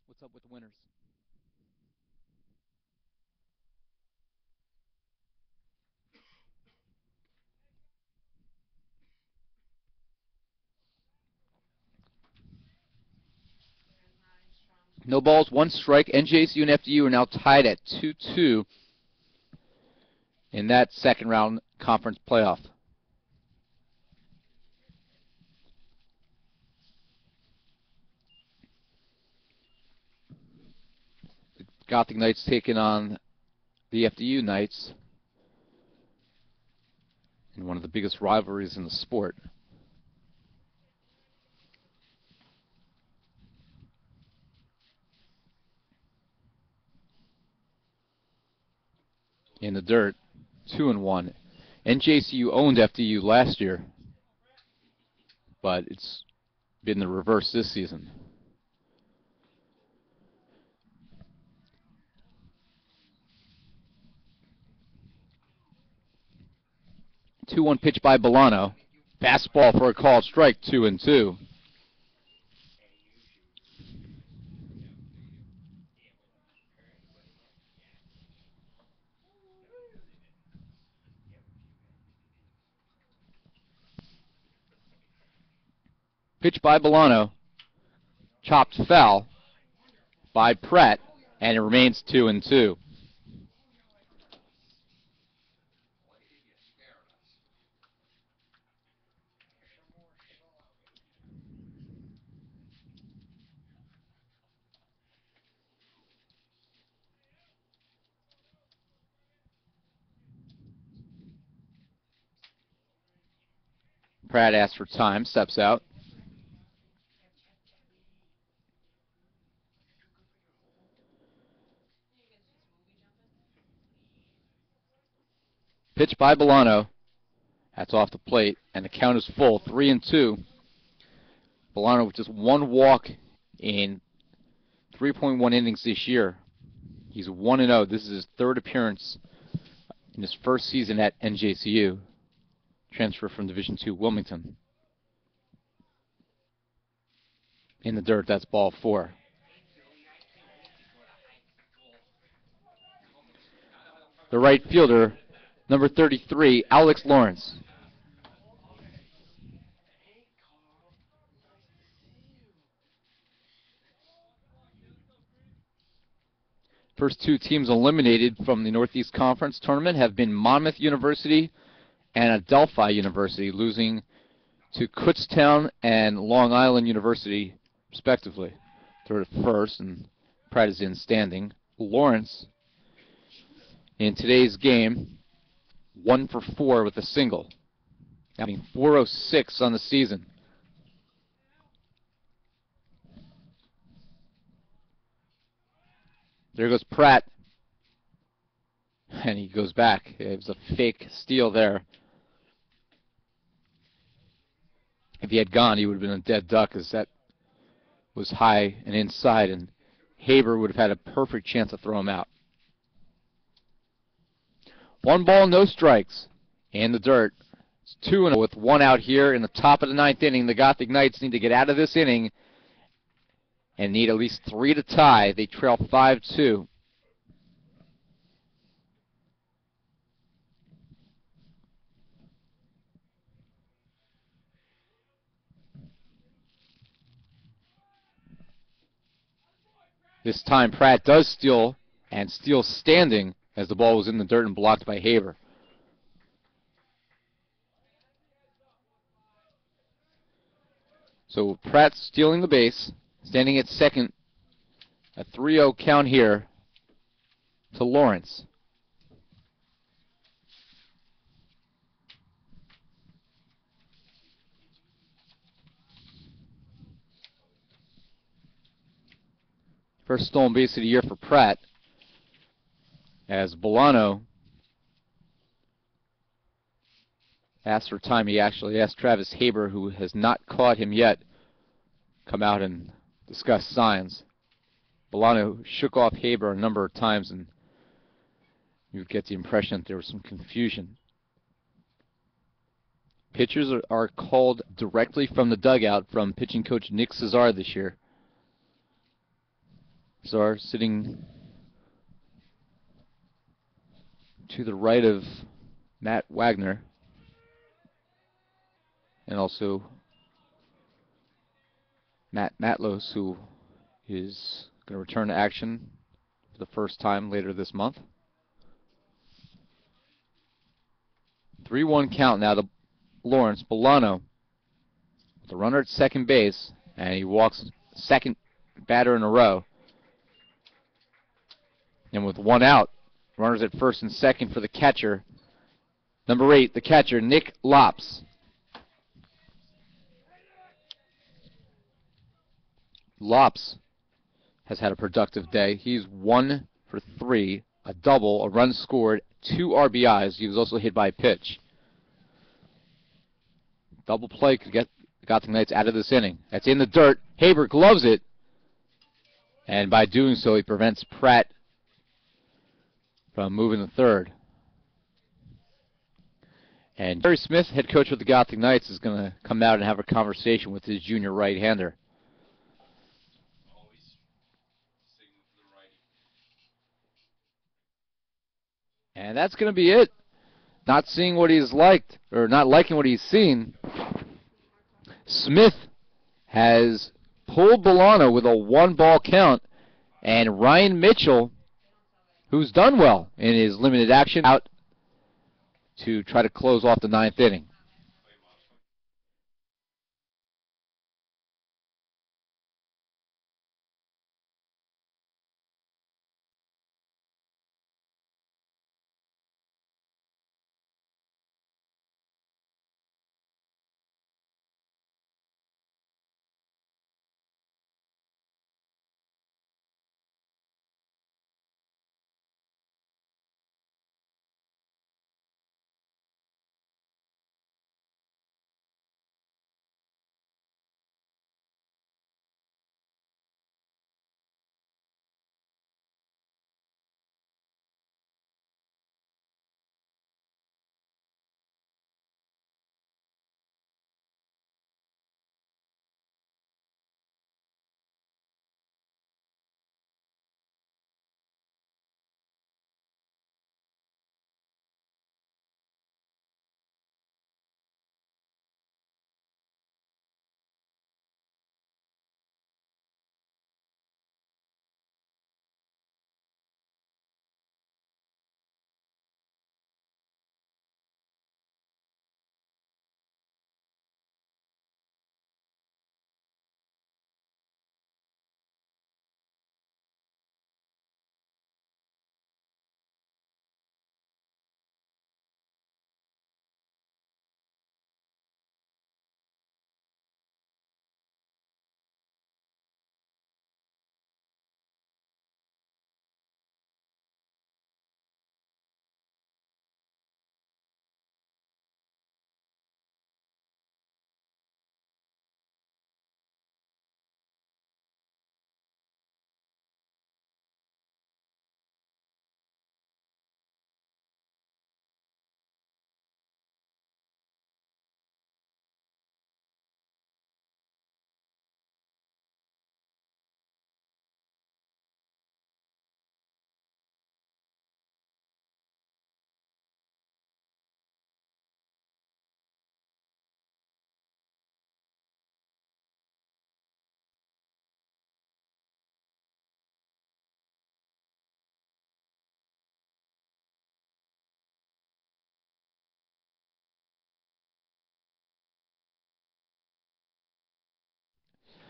Speaker 1: What's up with the winners? No balls, 1 strike. NJCU and FDU are now tied at 2-2 in that second round conference playoff. The Gothic Knights taking on the FDU Knights in one of the biggest rivalries in the sport. In the dirt, 2-1. NJCU owned FDU last year, but it's been the reverse this season. Two-one pitch by Bolano. Fastball for a called strike, 2-2. Pitch by Bolano. Chopped foul by Pratt, and it remains 2-2. Pratt asks for time, steps out. Pitch by Bolano. That's off the plate, and the count is full, 3-2. Bolano with just 1 walk in 3.1 innings this year. He's 1-0. This is his 3rd appearance in his first season at NJCU. Transfer from Division II Wilmington. In the dirt, that's ball 4. The right fielder, number 33, Alex Lawrence. First 2 teams eliminated from the Northeast Conference tournament have been Monmouth University and Adelphi University, losing to Kutztown and Long Island University, respectively. 3rd at first, and Pratt is in standing. Lawrence, in today's game, 1 for 4 with a single, having 406 on the season. There goes Pratt, and he goes back. It was a fake steal there. If he had gone, he would have been a dead duck, as that was high and inside, and Haber would have had a perfect chance to throw him out. 1 ball, no strikes. In the dirt. It's 2-0 with 1 out here in the top of the 9th inning. The Gothic Knights need to get out of this inning and need at least 3 to tie. They trail 5-2. This time Pratt does steal, and steals standing as the ball was in the dirt and blocked by Haber. So Pratt stealing the base, standing at second. A 3-0 count here to Lawrence. First stolen base of the year for Pratt, as Bolano asked for time. He actually asked Travis Haber, who has not caught him yet, come out and discuss signs. Bolano shook off Haber a number of times, and you get the impression that there was some confusion. Pitchers are called directly from the dugout from pitching coach Nick Cesar this year. Cesar sitting to the right of Matt Wagner, and also Matt Matlos, who is going to return to action for the first time later this month. 3-1 count now to Lawrence. Bolano, the runner at second base, and he walks second batter in a row. And with one out, runners at first and second for the catcher. Number 8, the catcher, Nick Lops. Lops has had a productive day. He's 1 for 3, a double, a run scored, 2 RBIs. He was also hit by a pitch. Double play could get the Gotham Knights out of this inning. That's in the dirt. Haber gloves it, and by doing so, he prevents Pratt from moving to third. And Jerry Smith, head coach of the Gotham Knights, is going to come out and have a conversation with his junior right-hander. And that's going to be it. Not seeing what he's liked, or not liking what he's seen. Smith has pulled Bolano with a 1-ball count, and Ryan Mitchell, who's done well in his limited action, out to try to close off the 9th inning.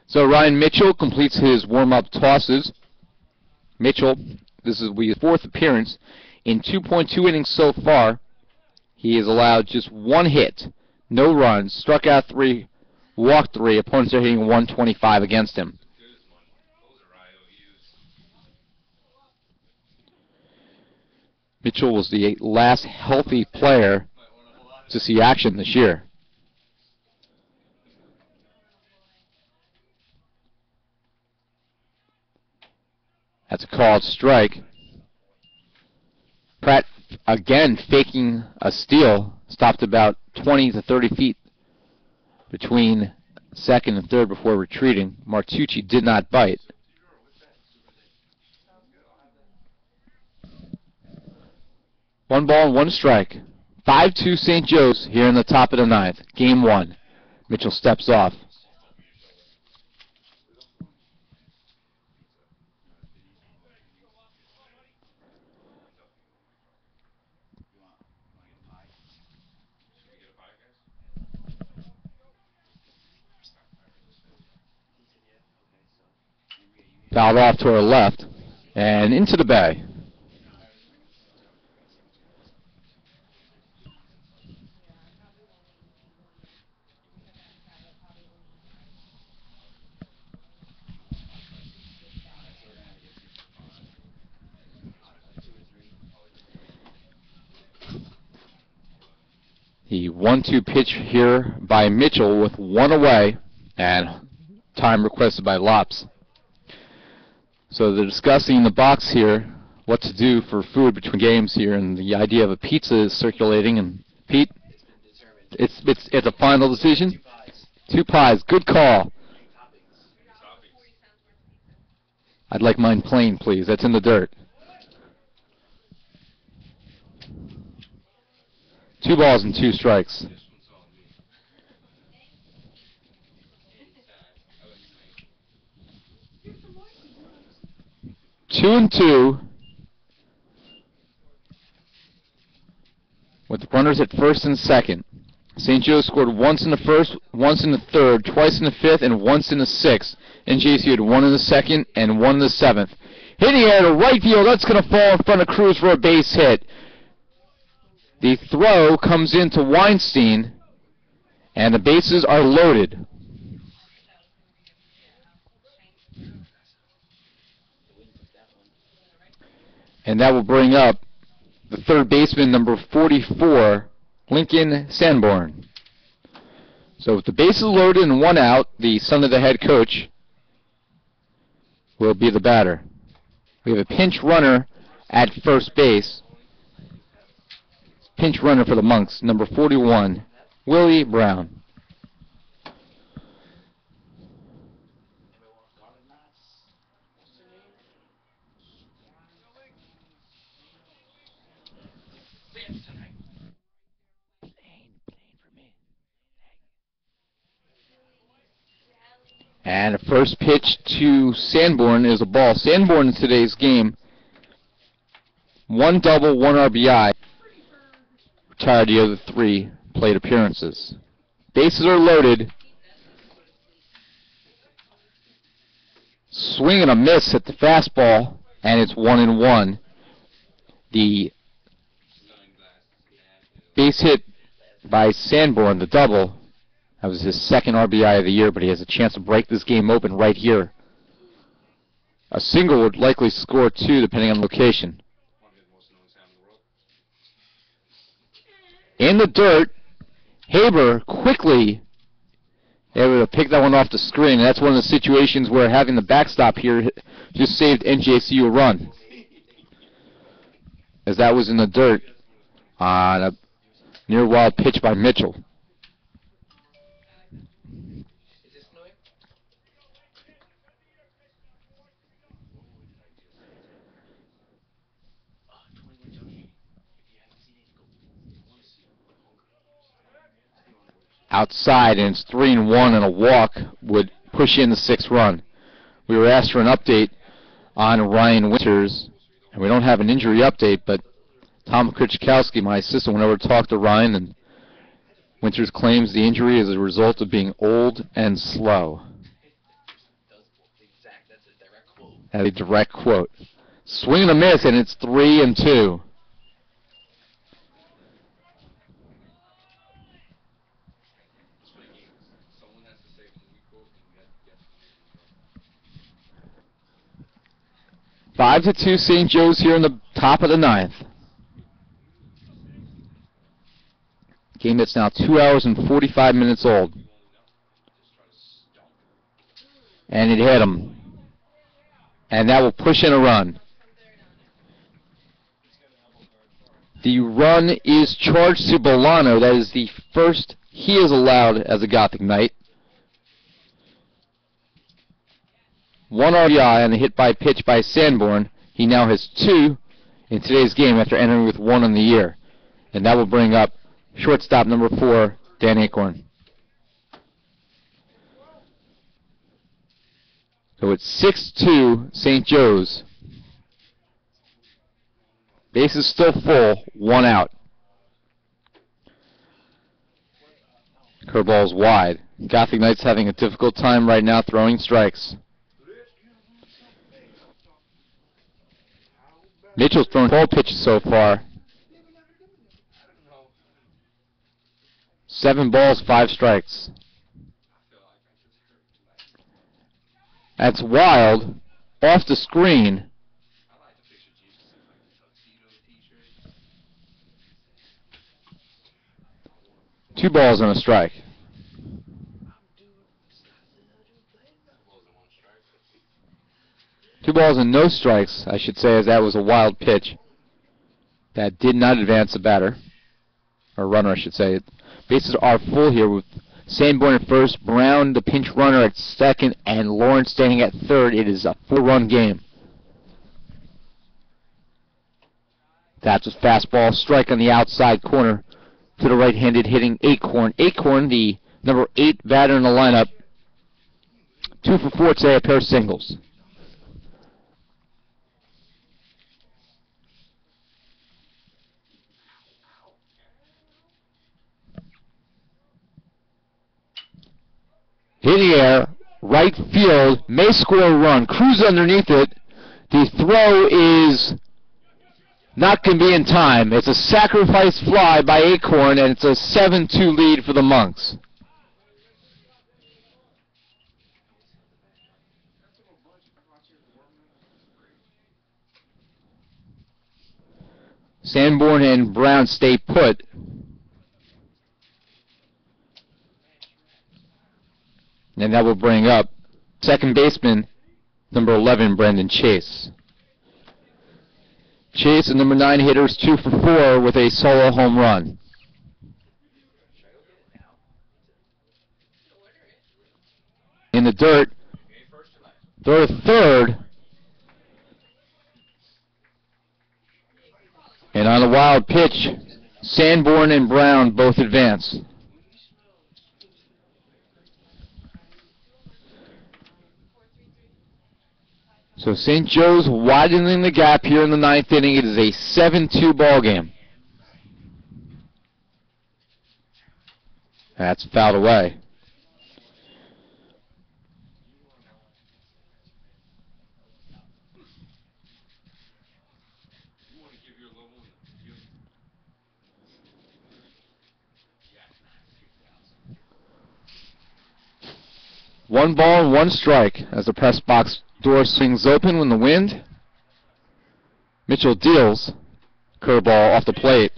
Speaker 1: So Ryan Mitchell completes his warm-up tosses. Mitchell, this will be his 4th appearance. In 2.2 innings so far, he has allowed just 1 hit, no runs, struck out 3, walked 3. Opponents are hitting 125 against him. Mitchell was the last healthy player to see action this year. That's a called strike. Pratt again faking a steal, stopped about 20 to 30 feet between second and third before retreating. Martucci did not bite. One ball and 1 strike. 5-2 St. Joe's here in the top of the 9th. Game 1. Mitchell steps off. Fouled off to our left and into the bay. The 1-2 pitch here by Mitchell with 1 away and time requested by Lops. So they're discussing in the box here what to do for food between games here, and the idea of a pizza is circulating. And Pete, it's a final decision. 2 pies, good call. I'd like mine plain, please. That's in the dirt. 2 balls and 2 strikes. Two and 2 with runners at first and second. St. Joe scored once in the first, once in the third, twice in the 5th, and once in the 6th. NJCU had 1 in the 2nd and 1 in the 7th. Hitting it to right field, that's going to fall in front of Cruz for a base hit. The throw comes into Weinstein, and the bases are loaded. And that will bring up the third baseman, number 44, Lincoln Sanborn. So with the bases loaded and 1 out, the son of the head coach will be the batter. We have a pinch runner at first base. Pinch runner for the Monks, number 41, Willie Brown. And a first pitch to Sanborn is a ball. Sanborn in today's game, 1 double, 1 RBI. Retired the other 3 plate appearances. Bases are loaded. Swing and a miss at the fastball, and it's 1-1. The base hit by Sanborn, the double, that was his 2nd RBI of the year, but he has a chance to break this game open right here. A single would likely score 2 depending on location. In the dirt, Haber quickly able to pick that one off the screen. And that's one of the situations where having the backstop here just saved NJCU a run, as that was in the dirt on a near wild pitch by Mitchell. Outside, and it's 3-1, and a walk would push in the 6th run. We were asked for an update on Ryan Winters, and we don't have an injury update, but Tom Krichkowski, my assistant, went over to talk to Ryan, and Winters claims the injury is a result of being old and slow. as a direct quote. Swing and a miss, and it's 3-2.
Speaker 3: Someone has to say when we quote and we have to guess when they
Speaker 1: 5-2 St. Joe's here in the top of the ninth. Game that's now 2 hours and 45 minutes old. And it hit him. And that will push in a run. The run is charged to Bolano. That is the first he is allowed as a Gothic Knight. 1 RBI on the hit by pitch by Sanborn. He now has 2 in today's game after entering with 1 on the year. And that will bring up shortstop number 4, Dan Acorn. So it's 6-2 St. Joe's. Base is still full, 1 out. Curveball's wide. Gothic Knights having a difficult time right now throwing strikes. Mitchell's thrown 4 pitches so far. 7 balls, 5 strikes. That's wild. Off the screen. 2 balls and a strike. 2 balls and no strikes, I should say, as that was a wild pitch. That did not advance the batter. Or runner, I should say. Bases are full here with Sanborn at first, Brown, the pinch runner, at second, and Lawrence standing at third. It is a 4-run game. That's a fastball. Strike on the outside corner to the right-handed hitting Acorn. Acorn, the number 8 batter in the lineup. 2 for 4 today, a pair of singles. In the air, right field, may score a run. Cruz underneath it. The throw is not going to be in time. It's a sacrifice fly by Acorn, and it's a 7-2 lead for the Monks. Sanborn and Brown stay put. And that will bring up second baseman, number 11, Brandon Chase. Chase, the number 9 hitter, is 2 for 4 with a solo home run. In the dirt, they're third. And on a wild pitch, Sanborn and Brown both advance. So St. Joe's widening the gap here in the 9th inning. It is a 7-2 ball game. That's fouled away. One ball and 1 strike as the press box door swings open when the wind. Mitchell deals. Curveball off the plate.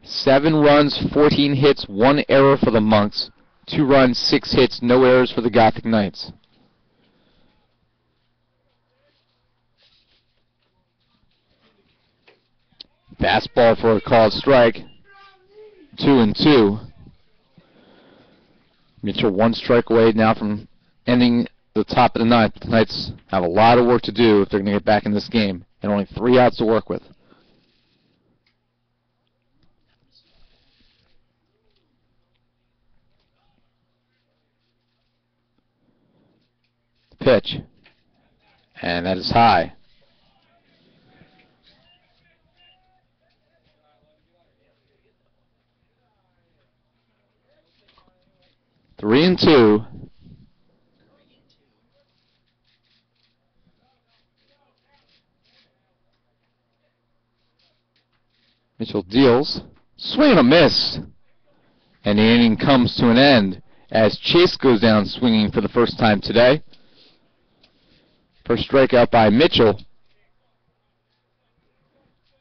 Speaker 1: Seven runs, 14 hits, 1 error for the Monks. 2 runs, 6 hits, no errors for the Gothic Knights. Fastball for a called strike. 2-2. Mitchell 1 strike away now from ending the top of the 9th. The Knights have a lot of work to do if they're going to get back in this game, and only 3 outs to work with. Pitch. And that is high. 3-2. Mitchell deals. Swing and a miss. And the inning comes to an end as Chase goes down swinging for the first time today. First strikeout by Mitchell.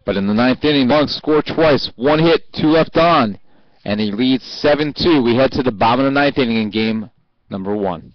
Speaker 1: But in the ninth inning, Long score twice. 1 hit, 2 left on. And he leads 7-2. We head to the bottom of the ninth inning in game number 1.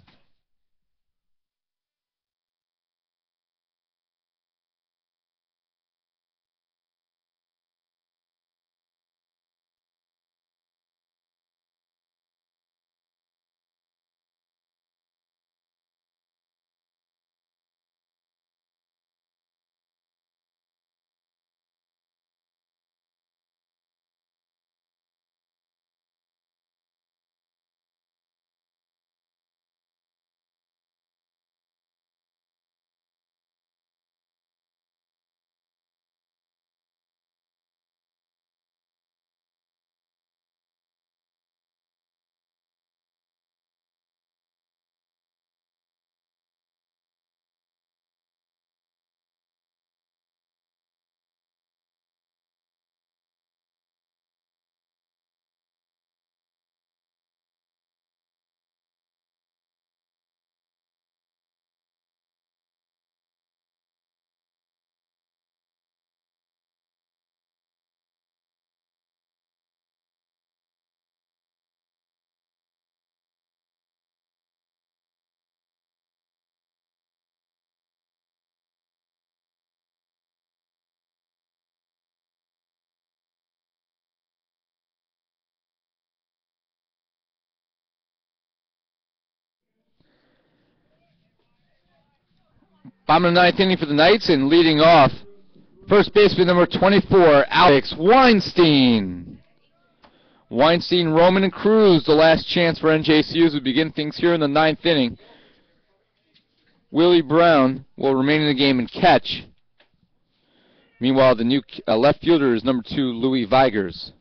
Speaker 1: Bottom of the ninth inning for the Knights, and leading off, first baseman number 24, Alex Weinstein. Weinstein, Roman, and Cruz, the last chance for NJCU as we begin things here in the ninth inning. Willie Brown will remain in the game and catch. Meanwhile, the new left fielder is number 2, Louis Vigers.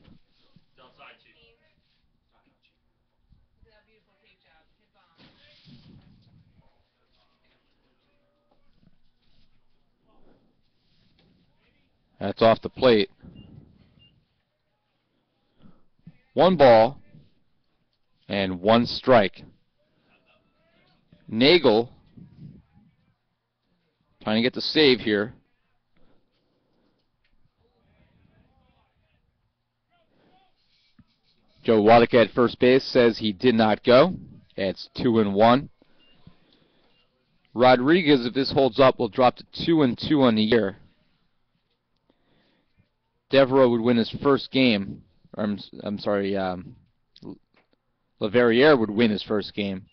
Speaker 1: That's off the plate. 1 ball and 1 strike. Nagel trying to get the save here. Joe Waddick at first base says he did not go. It's 2-1. Rodriguez, if this holds up, will drop to 2-2 on the year. Devereaux would win his first game. I'm sorry, Leverrier would win his first game.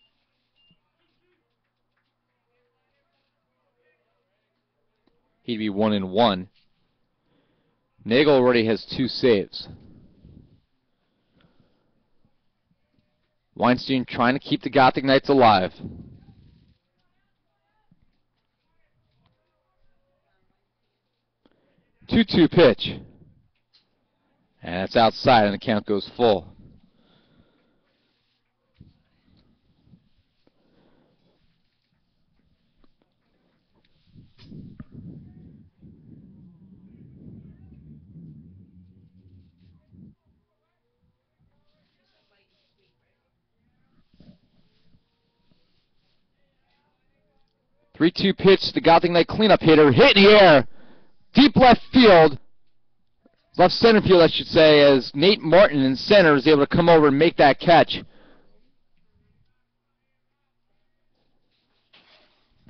Speaker 1: He'd be 1-1. Nagel already has 2 saves. Weinstein trying to keep the Gothic Knights alive. Two-two pitch. And that's outside, and the count goes full. Three-two pitch, the Gothic Knight cleanup hitter, hit in the air, deep left field. Left center field, I should say, as Nate Martin in center is able to come over and make that catch.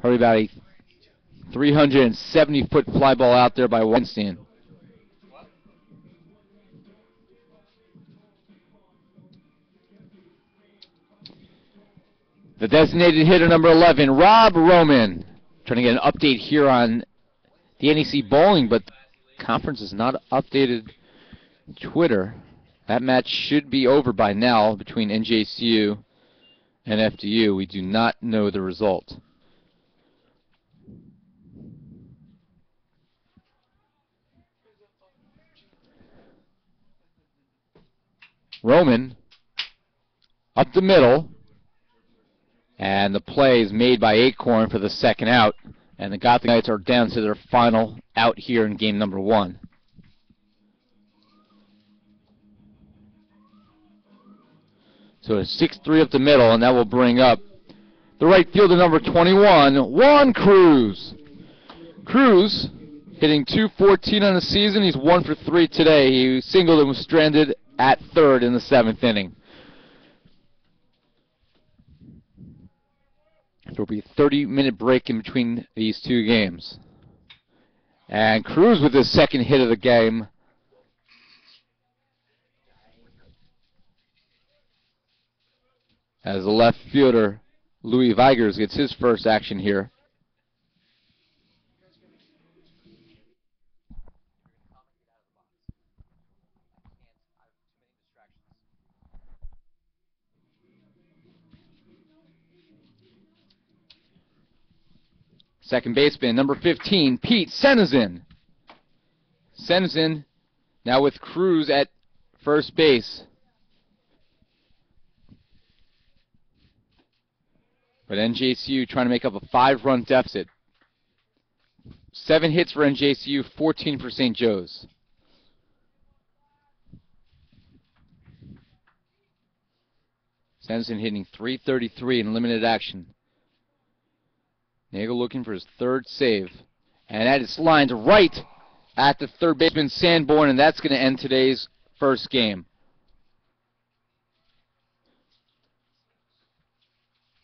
Speaker 1: Probably about a 370-foot fly ball out there by Weinstein. The designated hitter, number 11, Rob Roman. Trying to get an update here on the NEC bowling, but conference is not updated Twitter. That match should be over by now between NJCU and FDU. We do not know the result. Roman up the middle, And the play is made by Acorn for the second out. And the Gothic Knights are down to their final out here in game number 1. So it's 6-3 up the middle, and that will bring up the right fielder, number 21, Juan Cruz. Cruz hitting .214 on the season. He's 1 for 3 today. He singled and was stranded at third in the 7th inning. There will be a 30-minute break in between these two games. And Cruz with his second hit of the game. As the left fielder, Louis Vigers, gets his first action here. Second baseman, number 15, Pete Senizin. Senizin now with Cruz at first base. But NJCU trying to make up a 5-run deficit. 7 hits for NJCU, 14 for St. Joe's. Senizin hitting .333 in limited action. Nagel looking for his third save. And that is lined right at the third baseman, Sanborn, and that's going to end today's first game.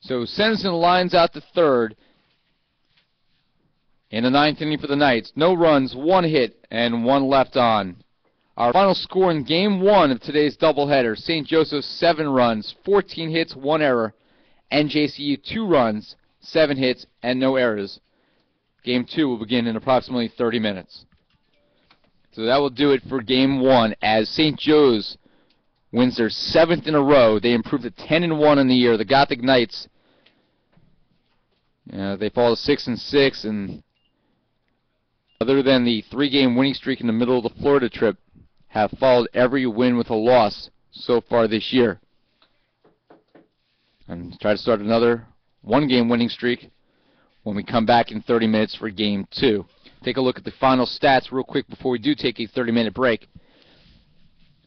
Speaker 1: So Senizin lines out the third in the 9th inning for the Knights. No runs, 1 hit, and 1 left on. Our final score in Game 1 of today's doubleheader, St. Joseph's 7 runs, 14 hits, 1 error. NJCU 2 runs, 7 hits, and no errors. Game 2 will begin in approximately 30 minutes. So that will do it for Game 1 as St. Joe's wins their 7th in a row. They improved to 10-1 in the year. The Gothic Knights, they fall to 6-6, and other than the 3-game winning streak in the middle of the Florida trip, have followed every win with a loss so far this year. And try to start another 1-game winning streak when we come back in 30 minutes for Game 2. Take a look at the final stats real quick before we do take a 30-minute break.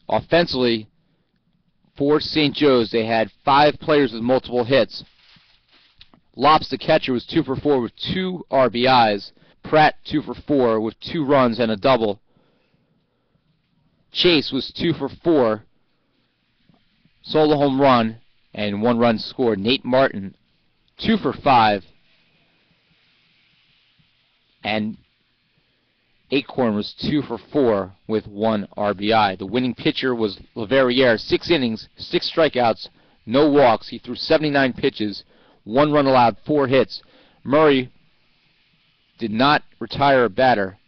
Speaker 1: Offensively, for St. Joe's, they had 5 players with multiple hits. Lops, the catcher, was 2 for 4 with 2 RBIs. Pratt, 2 for 4 with 2 runs and a double. Chase was 2 for 4, solo home run, and 1 run scored. Nate Martin, 2 for 5, and Acorn was 2 for 4 with 1 RBI. The winning pitcher was Leverrier, 6 innings, 6 strikeouts, no walks. He threw 79 pitches, 1 run allowed, 4 hits. Murray did not retire a batter.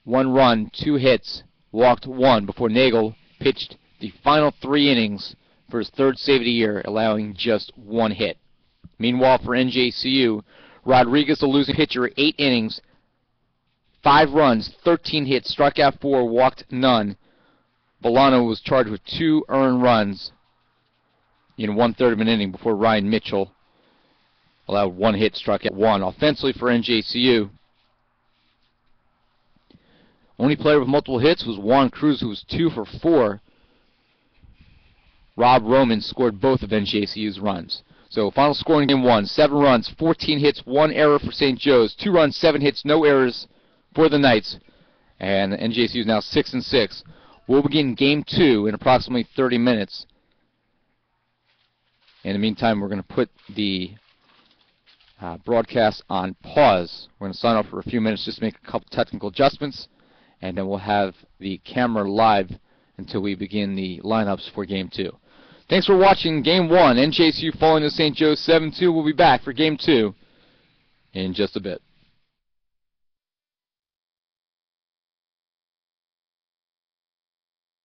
Speaker 1: 1 run, 2 hits, walked 1 before Nagel pitched the final 3 innings for his 3rd save of the year, allowing just 1 hit. Meanwhile, for NJCU, Rodriguez, the losing pitcher, 8 innings, 5 runs, 13 hits, struck out 4, walked none. Bolano was charged with 2 earned runs in 1/3 of an inning before Ryan Mitchell allowed 1 hit, struck out 1. Offensively for NJCU, only player with multiple hits was Juan Cruz, who was 2 for 4. Rob Roman scored both of NJCU's runs. So final score in Game 1, 7 runs, 14 hits, 1 error for St. Joe's, 2 runs, 7 hits, no errors for the Knights. And NJCU is now 6-6. We'll begin Game 2 in approximately 30 minutes. In the meantime, we're going to put the broadcast on pause. We're going to sign off for a few minutes just to make a couple technical adjustments, and then we'll have the camera live until we begin the lineups for Game 2. Thanks for watching Game 1. NJCU falling to St. Joe's 7-2. We'll be back for Game 2 in just a bit.